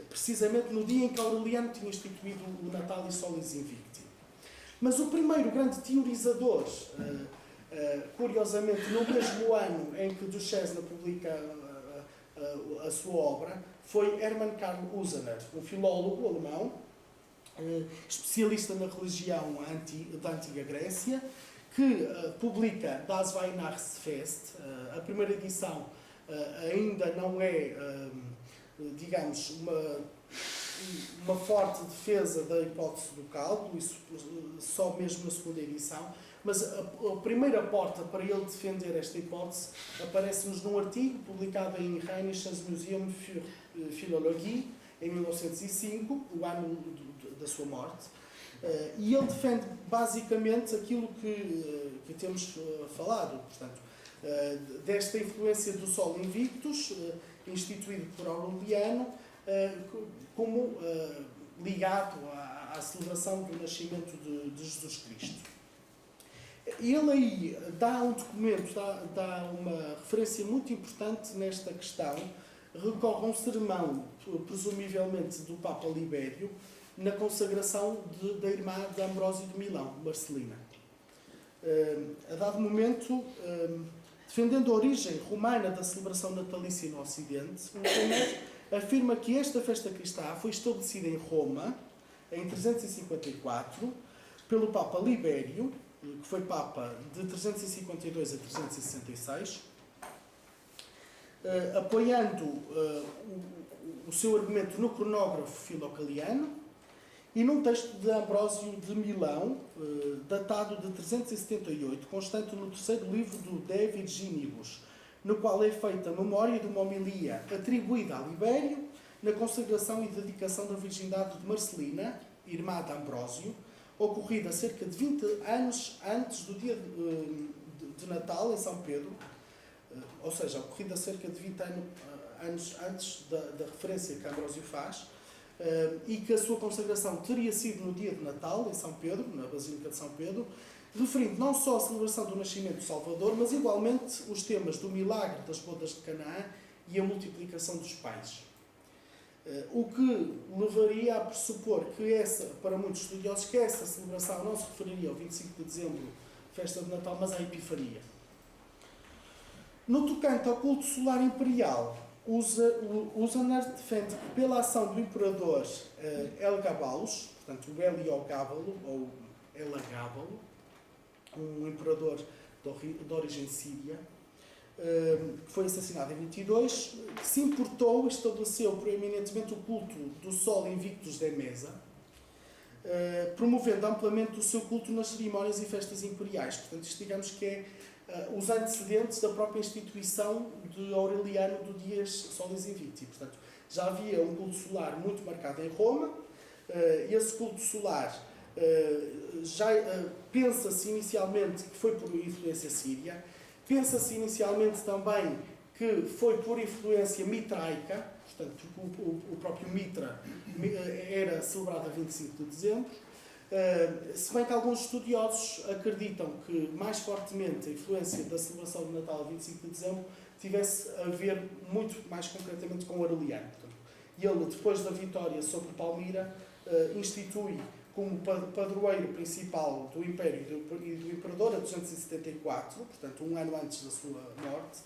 precisamente no dia em que Aureliano tinha instituído o Natalis Solis Invicti. Mas o primeiro grande teorizador, curiosamente, no mesmo ano em que Duchesne publica a sua obra, foi Hermann Karl Usener, um filólogo alemão, especialista na religião da Antiga Grécia, que publica Das Weihnachtsfest. A primeira edição ainda não é, digamos, uma forte defesa da hipótese do cálculo, isso só mesmo na segunda edição, mas a primeira porta para ele defender esta hipótese aparece-nos num artigo publicado em Rheinisches Museum für Philologie, em 1905, o ano da sua morte, e ele defende basicamente aquilo que temos falado, portanto, desta influência do Sol Invictus, instituído por Aureliano, como ligado à celebração do nascimento de Jesus Cristo. Ele aí dá um documento, dá uma referência muito importante nesta questão, recorre a um sermão, presumivelmente do Papa Libério, na consagração da irmã de Ambrósio de Milão, Marcelina. A dado momento, defendendo a origem romana da celebração natalícia no Ocidente, o Usener afirma que esta festa cristã foi estabelecida em Roma, em 354, pelo Papa Libério, que foi Papa de 352 a 366, apoiando o seu argumento no cronógrafo filocaliano e num texto de Ambrósio de Milão, datado de 378, constante no terceiro livro do De Virginibus, no qual é feita a memória de uma homilia atribuída a Libério na consagração e dedicação da virgindade de Marcelina, irmã de Ambrósio, ocorrida cerca de 20 anos antes do dia de Natal, em São Pedro, ou seja, ocorrida cerca de 20 anos antes da referência que Ambrósio faz, e que a sua consagração teria sido no dia de Natal, em São Pedro, na Basílica de São Pedro, referindo não só a celebração do nascimento do Salvador, mas igualmente os temas do milagre das bodas de Canaã e a multiplicação dos pães. O que levaria a pressupor que para muitos estudiosos, que essa celebração não se referiria ao 25 de dezembro, festa de Natal, mas à Epifania. No tocante ao culto solar imperial, Usener defende que pela ação do imperador Elagabalus, portanto o Heliogábalo ou Elagabalus, um imperador de origem síria, que foi assassinado em 22, que se importou e estabeleceu proeminentemente o culto do Sol Invictus de Emesa, promovendo amplamente o seu culto nas cerimónias e festas imperiais. Portanto, isto digamos que é os antecedentes da própria instituição de Aureliano do Dies Solis Invicti. Portanto, já havia um culto solar muito marcado em Roma, esse culto solar já pensa-se inicialmente que foi por influência síria, pensa-se inicialmente também que foi por influência mitraica, portanto, o próprio Mitra era celebrado a 25 de dezembro, se bem que alguns estudiosos acreditam que, mais fortemente, a influência da celebração de Natal a 25 de dezembro tivesse a ver muito mais concretamente com Aureliano. Portanto, ele, depois da vitória sobre Palmira, institui como padroeiro principal do Império e do Imperador, a 274, portanto, um ano antes da sua morte,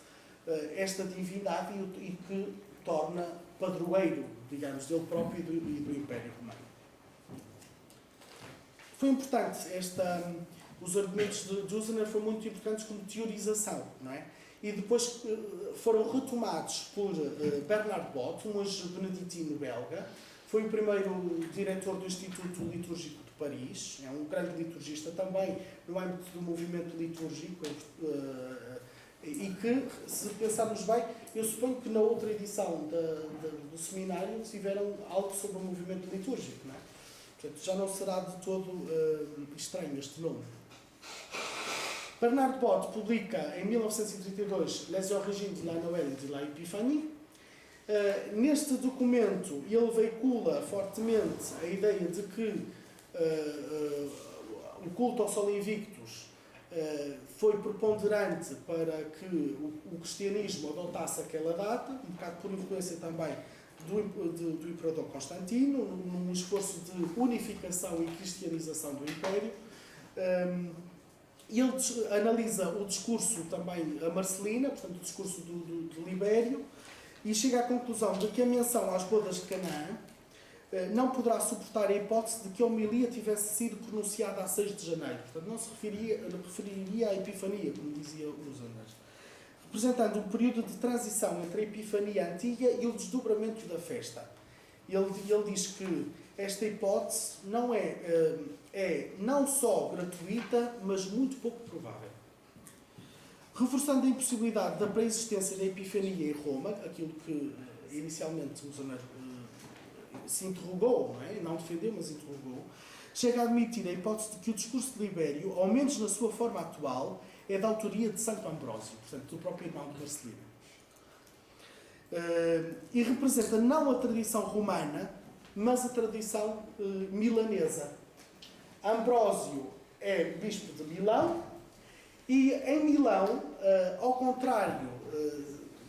esta divindade e que torna padroeiro, digamos, dele próprio e do Império Romano. Foi importante, os argumentos de Usener foram muito importantes como teorização, não é? E depois foram retomados por Bernard Bot, um anjo beneditino belga, foi o primeiro diretor do Instituto Litúrgico de Paris, é um grande liturgista também no âmbito do movimento litúrgico, e que, se pensarmos bem, eu suponho que na outra edição do seminário tiveram algo sobre o movimento litúrgico, não é? Portanto, já não será de todo estranho este nome. Bernard Bot publica em 1932 Les origines de la Noël et de la Épiphanie. Neste documento, ele veicula fortemente a ideia de que o culto ao Sol Invictus foi preponderante para que o cristianismo adotasse aquela data, um bocado por influência também do Imperador Constantino, num esforço de unificação e cristianização do Império. Ele analisa o discurso também a Marcelina, portanto o discurso de Libério, e chega à conclusão de que a menção às bodas de Canaã não poderá suportar a hipótese de que a homilia tivesse sido pronunciada a 6 de janeiro. Portanto, não se referiria à Epifania, como dizia os Andas, representando um período de transição entre a Epifania antiga e o desdobramento da festa. Ele diz que esta hipótese não é não só gratuita, mas muito pouco provável. Reforçando a impossibilidade da pré-existência da Epifania em Roma, aquilo que inicialmente o Zaneiro se interrogou, não é? Não defendeu, mas interrogou, chega a admitir a hipótese de que o discurso de Libério, ao menos na sua forma atual, é da autoria de Santo Ambrósio, portanto, do próprio irmão de Marcelino. E representa não a tradição romana, mas a tradição milanesa. Ambrósio é bispo de Milão, e em Milão, ao contrário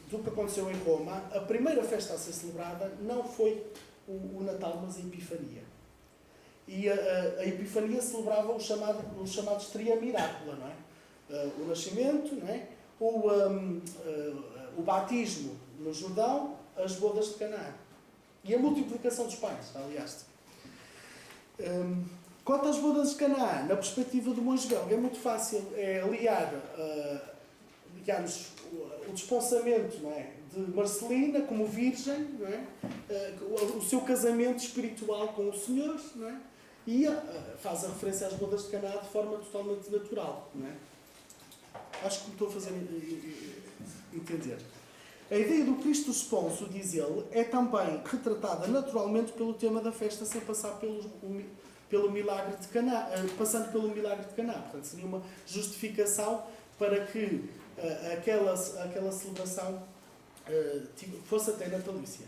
do que aconteceu em Roma, a primeira festa a ser celebrada não foi o Natal, mas a Epifania. E a Epifania celebrava os chamados Tria Miracula, não é? O nascimento, não é? O batismo no Jordão, as bodas de Canaã. E a multiplicação dos pães, aliás. Quanto às bodas de Canaã, na perspectiva do monge belga, é muito fácil aliar, digamos, o desponsamento, não é, de Marcelina como virgem, não é, o seu casamento espiritual com o Senhor, não é, e faz a referência às bodas de Canaã de forma totalmente natural. Não é? Acho que me estou a fazer entender. A ideia do Cristo Responso, diz ele, é também retratada naturalmente pelo tema da festa, sem passar pelo milagre de Canaã, passando pelo milagre de Canaã. Portanto, seria uma justificação para que aquela celebração fosse até natalícia.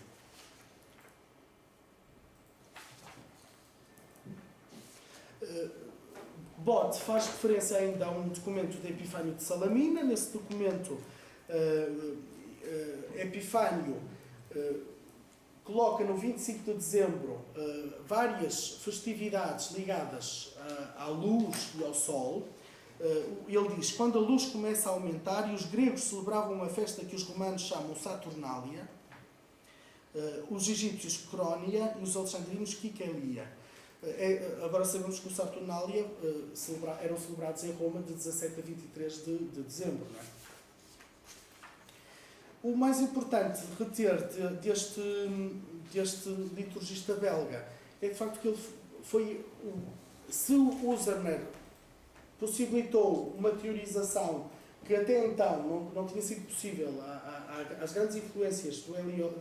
Bode faz referência ainda a um documento de Epifânio de Salamina. Nesse documento, Epifânio coloca no 25 de dezembro várias festividades ligadas à luz e ao sol. Ele diz, quando a luz começa a aumentar, e os gregos celebravam uma festa que os romanos chamam Saturnália, os egípcios Crónia e os alexandrinos Kikelia. Agora sabemos que o Saturnália eram celebrados em Roma de 17 a 23 de dezembro. Não é? O mais importante reter deste liturgista belga é de facto que ele foi, se o Zarner possibilitou uma teorização que até então não tinha sido possível, as grandes influências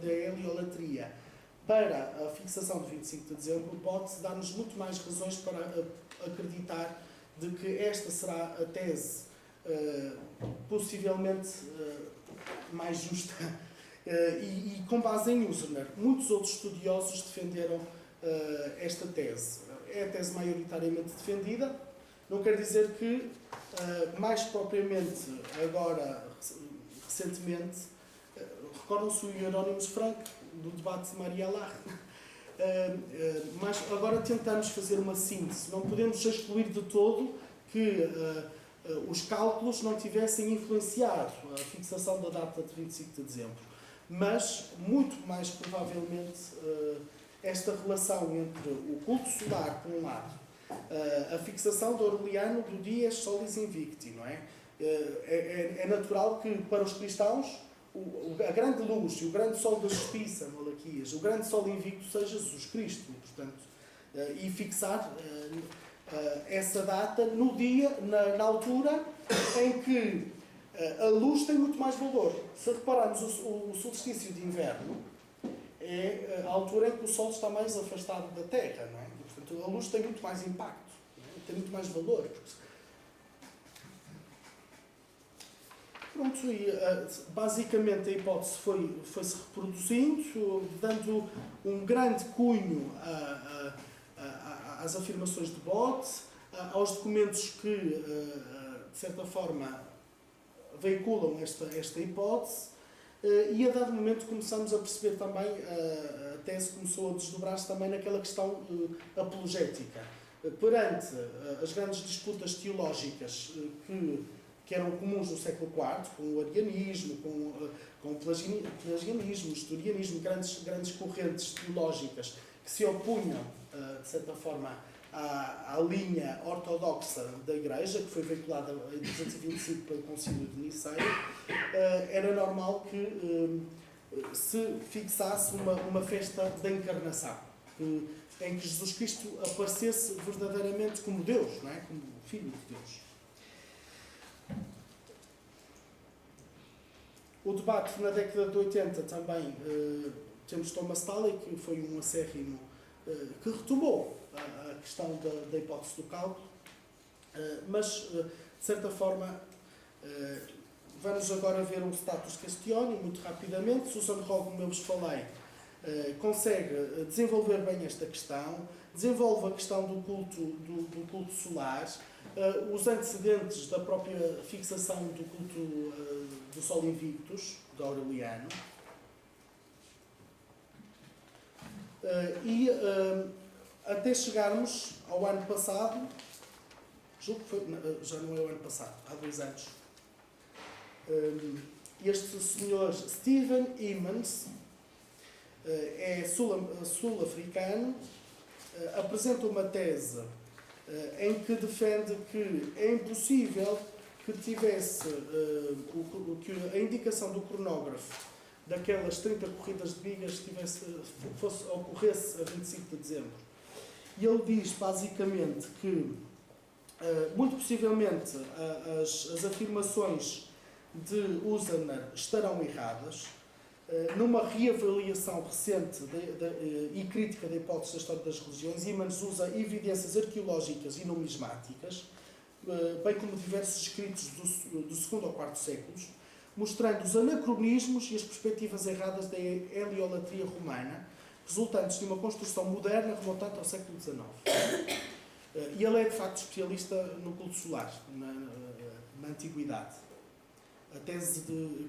da heliolatria para a fixação de 25 de dezembro, pode dar-nos muito mais razões para acreditar de que esta será a tese possivelmente mais justa. E com base em Usener, muitos outros estudiosos defenderam esta tese. É a tese maioritariamente defendida. Não quer dizer que, mais propriamente, agora, recentemente, recordam-se o Hieronymus Frank, do debate de Maria Lache, mas agora tentamos fazer uma síntese. Não podemos excluir de todo que os cálculos não tivessem influenciado a fixação da data de 25 de dezembro. Mas, muito mais provavelmente, esta relação entre o culto solar, por um lado, a fixação do Aureliano do Dies Solis Invicti, não é? É natural que, para os cristãos, a grande luz e o grande sol da justiça, Malaquias, o grande sol invicto seja Jesus Cristo, portanto, e fixar essa data no dia, na altura em que a luz tem muito mais valor. Se repararmos, o solstício de inverno é a altura em que o sol está mais afastado da Terra, não é? E, portanto, a luz tem muito mais impacto, tem muito mais valor. Pronto, e basicamente a hipótese foi-se reproduzindo, dando um grande cunho às afirmações de Bode, aos documentos que, de certa forma, veiculam esta hipótese, e a dado momento começamos a perceber também, a tese começou a desdobrar-se também naquela questão apologética. Perante as grandes disputas teológicas que eram comuns no século IV, com o arianismo, com o pelagianismo, o nestorianismo, grandes correntes teológicas que se opunham, de certa forma, à linha ortodoxa da Igreja, que foi veiculada em 225 pelo Concílio de Niceia. Era normal que se fixasse uma festa da encarnação, em que Jesus Cristo aparecesse verdadeiramente como Deus, não é? Como Filho de Deus. O debate na década de 80 também temos Thomas Talley, que foi um acérrimo que retomou a questão da hipótese do cálculo, mas, de certa forma, vamos agora ver um status questione, muito rapidamente. Susan Hall, como eu vos falei, consegue desenvolver bem esta questão, desenvolve a questão do culto solar, os antecedentes da própria fixação do culto do Sol Invictus, de Aureliano, e até chegarmos ao ano passado, julgo que foi, já não é o ano passado, há 2 anos, este senhor Stephen Emmons é sul-africano, apresenta uma tese em que defende que é impossível que tivesse que a indicação do cronógrafo daquelas 30 corridas de bigas ocorresse a 25 de dezembro. E ele diz basicamente que muito possivelmente as afirmações de Usener estarão erradas. Numa reavaliação recente e crítica da hipótese da história das religiões, Emmons usa evidências arqueológicas e numismáticas, bem como diversos escritos do segundo ou quarto séculos, mostrando os anacronismos e as perspectivas erradas da heliolatria romana, resultantes de uma construção moderna remontante ao século XIX. E ele é, de facto, especialista no culto solar, na antiguidade. A tese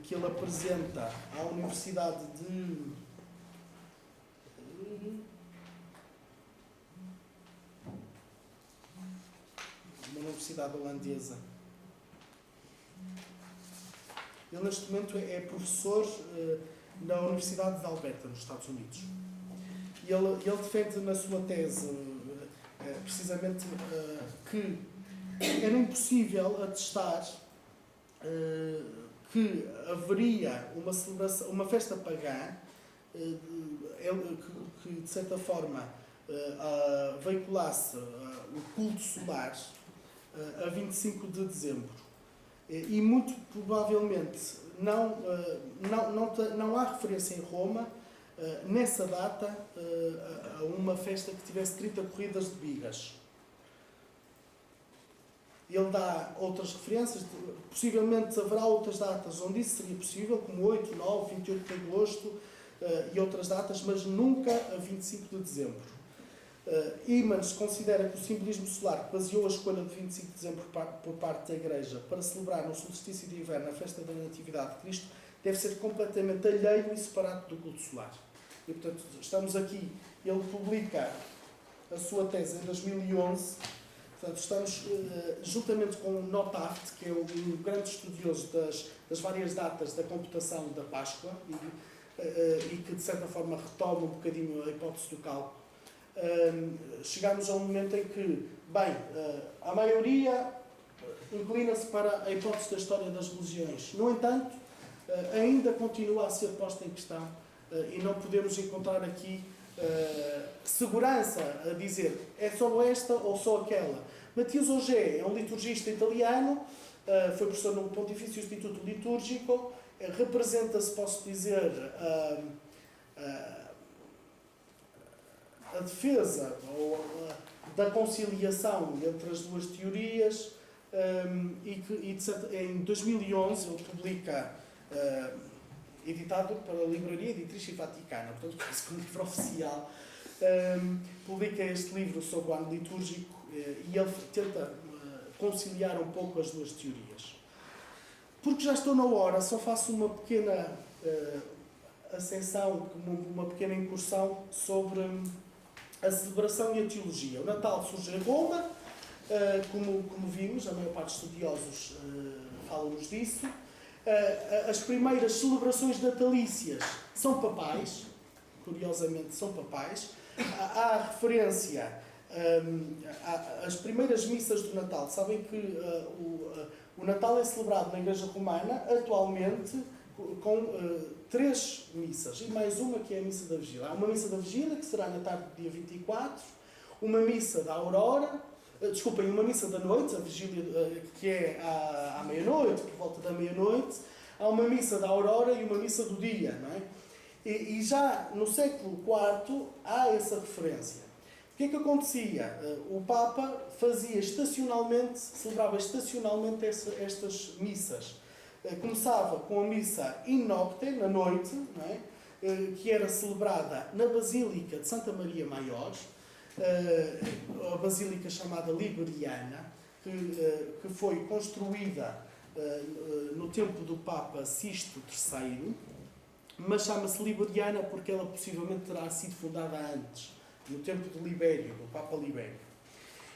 que ele apresenta à Universidade de uma universidade holandesa. Ele, neste momento, é professor na Universidade de Alberta, nos Estados Unidos. E ele defende na sua tese, precisamente, que era impossível atestar que haveria uma celebração, uma festa pagã que de certa forma veiculasse o culto solar a 25 de dezembro. E muito provavelmente não há referência em Roma nessa data a uma festa que tivesse 30 corridas de bigas. Ele dá outras referências, possivelmente haverá outras datas onde isso seria possível, como 8, 9, 28 de agosto e outras datas, mas nunca a 25 de dezembro. Emmons considera que o simbolismo solar que baseou a escolha de 25 de dezembro por parte da Igreja para celebrar no solstício de inverno a festa da Natividade de Cristo deve ser completamente alheio e separado do culto solar. E, portanto, estamos aqui, ele publica a sua tese em 2011. Portanto, estamos juntamente com o Notaft, que é um grande estudioso das várias datas da computação da Páscoa e que, de certa forma, retoma um bocadinho a hipótese do cálculo. Chegamos a um momento em que, bem, a maioria inclina-se para a hipótese da história das religiões. No entanto, ainda continua a ser posta em questão e não podemos encontrar aqui segurança a dizer é só esta ou só aquela. Matthias Auger é um liturgista italiano, foi professor no Pontifício Instituto Litúrgico, representa-se, posso dizer, a defesa da conciliação entre as duas teorias em 2011 ele publica, editado pela Livraria Editrice Vaticana, portanto quase que um livro oficial, publica este livro sobre o ano litúrgico e ele tenta conciliar um pouco as duas teorias. Porque já estou na hora, só faço uma pequena ascensão, uma pequena incursão sobre a celebração e a teologia. O Natal surge em Roma, como vimos, a maior parte dos estudiosos fala-nos disso. As primeiras celebrações natalícias são papais, curiosamente são papais. Há referência às primeiras missas do Natal. Sabem que o Natal é celebrado na Igreja Romana, atualmente, com 3 missas, e mais uma que é a Missa da Vigília. Há uma Missa da Vigília, que será na tarde do dia 24, uma Missa da Aurora, uma Missa da Noite, a Vigília, que é à meia-noite, por volta da meia-noite. Há uma Missa da Aurora e uma Missa do dia, não é? E já no século IV há essa referência. O que é que acontecia? O Papa celebrava estacionalmente estas missas. Começava com a missa in nocte, na noite, não é? Que era celebrada na Basílica de Santa Maria Maior, a Basílica chamada Liberiana, que foi construída no tempo do Papa Sisto III, mas chama-se Liberiana porque ela possivelmente terá sido fundada antes, no tempo de Libério, do Papa Libério.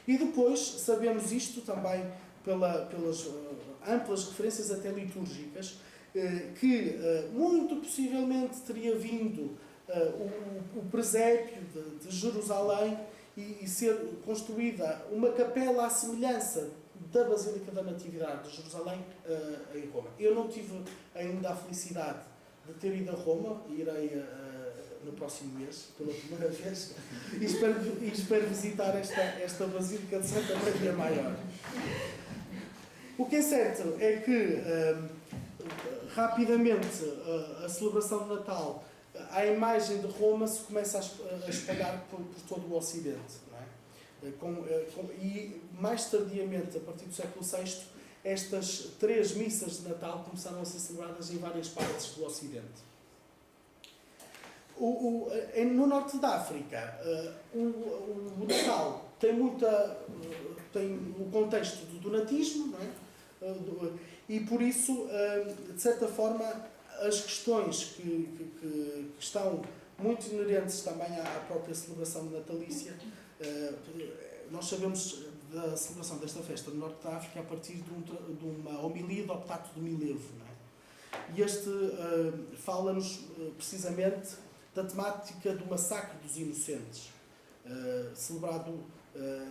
E depois sabemos isto também pelas amplas referências até litúrgicas, que muito possivelmente teria vindo o presépio de Jerusalém e ser construída uma capela à semelhança da Basílica da Natividade de Jerusalém em Roma. Eu não tive ainda a felicidade de ter ido a Roma, irei no próximo mês, pela primeira vez, e espero visitar esta Basílica de Santa Maria Maior. O que é certo é que, rapidamente, a celebração de Natal, a imagem de Roma se começa a espalhar por todo o Ocidente. Não é? E, mais tardiamente, a partir do século VI, estas 3 missas de Natal começaram a ser celebradas em várias partes do Ocidente. No norte da África, o Natal tem o contexto do donatismo, não é? E por isso, de certa forma, as questões que estão muito inerentes também à própria celebração natalícia, nós sabemos da celebração desta festa no norte da África a partir de uma homilia do Optato de Milevo, não é? E este fala-nos precisamente da temática do massacre dos inocentes, celebrado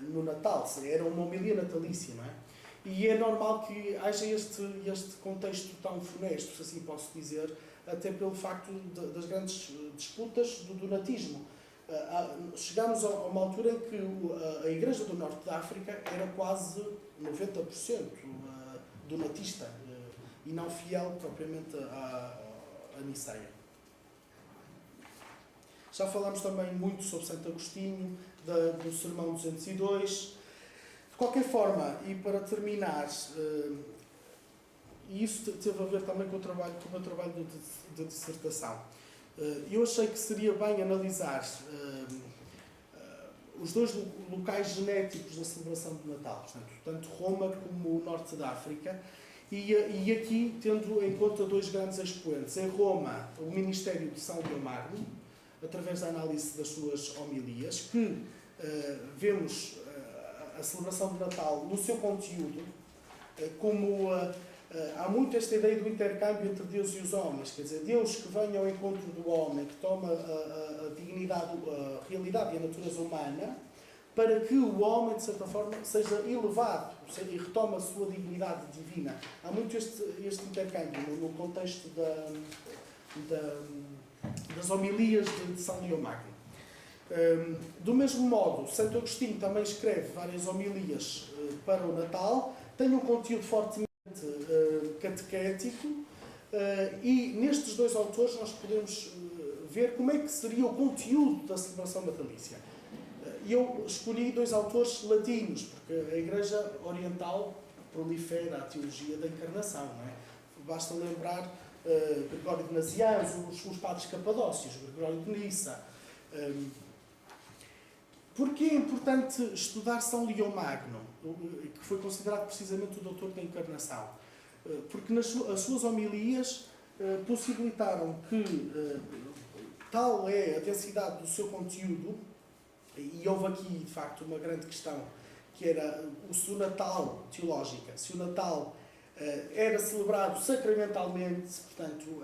no Natal. Era uma homilia natalícia, não é? E é normal que haja este contexto tão funesto, se assim posso dizer, até pelo facto das grandes disputas do donatismo. Chegámos a uma altura em que a Igreja do Norte da África era quase 90% donatista e não fiel propriamente à Niceia. Já falámos também muito sobre Santo Agostinho, do Sermão 202. De qualquer forma, e para terminar, e isso teve a ver também com o meu trabalho de dissertação, eu achei que seria bem analisar os 2 locais genéticos da celebração do Natal, portanto, tanto Roma como o norte da África, e aqui tendo em conta 2 grandes expoentes. Em Roma, o ministério de São Leão Magno, através da análise das suas homilias, que vemos a celebração do Natal no seu conteúdo, como há muito esta ideia do intercâmbio entre Deus e os homens, quer dizer, Deus que vem ao encontro do homem, que toma a dignidade, a realidade e a natureza humana, para que o homem, de certa forma, seja elevado e retome a sua dignidade divina. Há muito este intercâmbio no contexto das homilias de São Leão Magno. Do mesmo modo, Santo Agostinho também escreve várias homilias para o Natal, tem um conteúdo fortemente catequético, e nestes 2 autores nós podemos ver como é que seria o conteúdo da celebração natalícia. Eu escolhi 2 autores latinos, porque a Igreja Oriental prolifera a teologia da encarnação, não é? Basta lembrar Gregório de Nazianzo, os padres capadócios, Gregório de Nissa. Porquê é importante estudar São Leão Magno, que foi considerado precisamente o doutor da encarnação? Porque as suas homilias possibilitaram que tal é a densidade do seu conteúdo, e houve aqui, de facto, uma grande questão, que era se o Natal, teológica, se o Natal era celebrado sacramentalmente, portanto,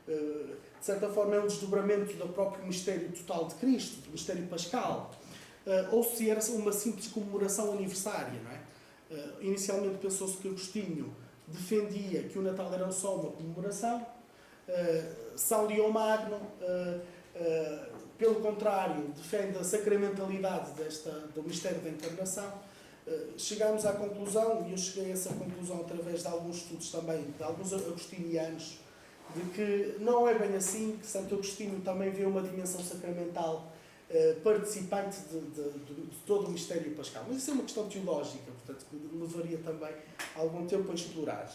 de certa forma é um desdobramento do próprio mistério total de Cristo, do mistério pascal, ou se era uma simples comemoração aniversária, não é? Inicialmente pensou-se que Agostinho defendia que o Natal era só uma comemoração. São Leão Magno, pelo contrário, defende a sacramentalidade do mistério da encarnação. Chegámos à conclusão, e eu cheguei a essa conclusão através de alguns estudos também, de alguns agostinianos, de que não é bem assim, que Santo Agostinho também vê uma dimensão sacramental participante de todo o mistério pascal. Mas isso é uma questão teológica, portanto, que levaria também algum tempo a explorar.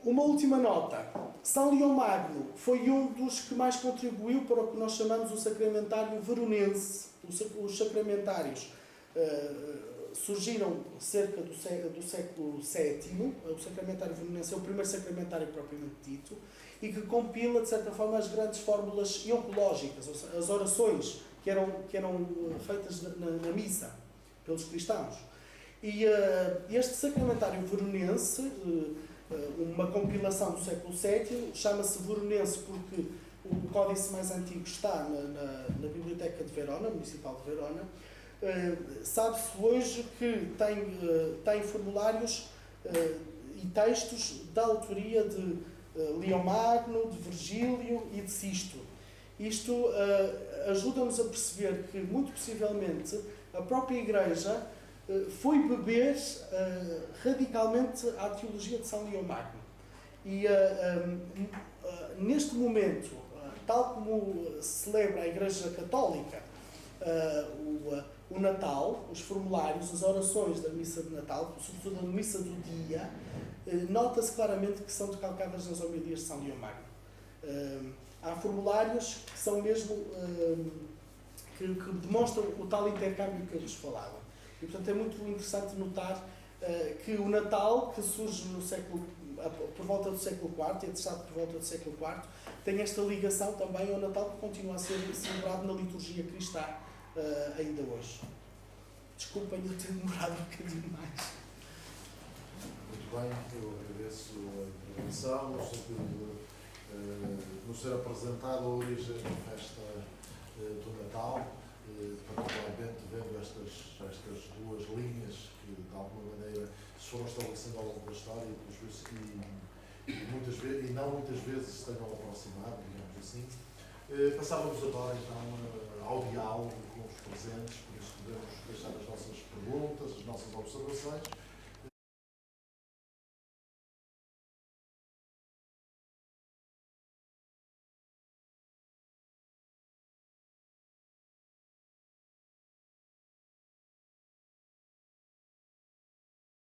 Uma última nota. São Leão Magno foi um dos que mais contribuiu para o que nós chamamos o sacramentário veronense. Os sacramentários surgiram cerca do século VII. O sacramentário veronense é o primeiro sacramentário propriamente dito, e que compila, de certa forma, as grandes fórmulas ecológicas, ou seja, as orações que eram feitas na missa pelos cristãos. E este sacramentário veronense, uma compilação do século VII, chama-se veronense porque o códice mais antigo está na Biblioteca de Verona, Municipal de Verona. Sabe-se hoje que tem formulários e textos da autoria de Leão Magno, de Virgílio e de Sisto. Isto ajuda-nos a perceber que, muito possivelmente, a própria Igreja foi beber radicalmente à teologia de São Leão Magno. E neste momento, tal como celebra a Igreja Católica o Natal, os formulários, as orações da missa de Natal, sobretudo a missa do dia, nota-se claramente que são decalcadas nas homilias de São Leão Magno. Há formulários que são mesmo que demonstram o tal intercâmbio que eles falavam. E, portanto, é muito interessante notar que o Natal, que surge por volta do século IV, e é testado por volta do século IV, tem esta ligação também ao Natal, que continua a ser celebrado na liturgia cristã ainda hoje. Desculpem eu ter demorado um bocadinho mais. Muito bem, eu agradeço a intervenção, nos ser apresentado a origem da festa do Natal, particularmente vendo estas duas linhas que, de alguma maneira, se foram estabelecendo ao longo da história e não muitas vezes se tenham aproximado, digamos assim. Passávamos agora, então, ao diálogo com os presentes, por isso podemos deixar as nossas perguntas, as nossas observações.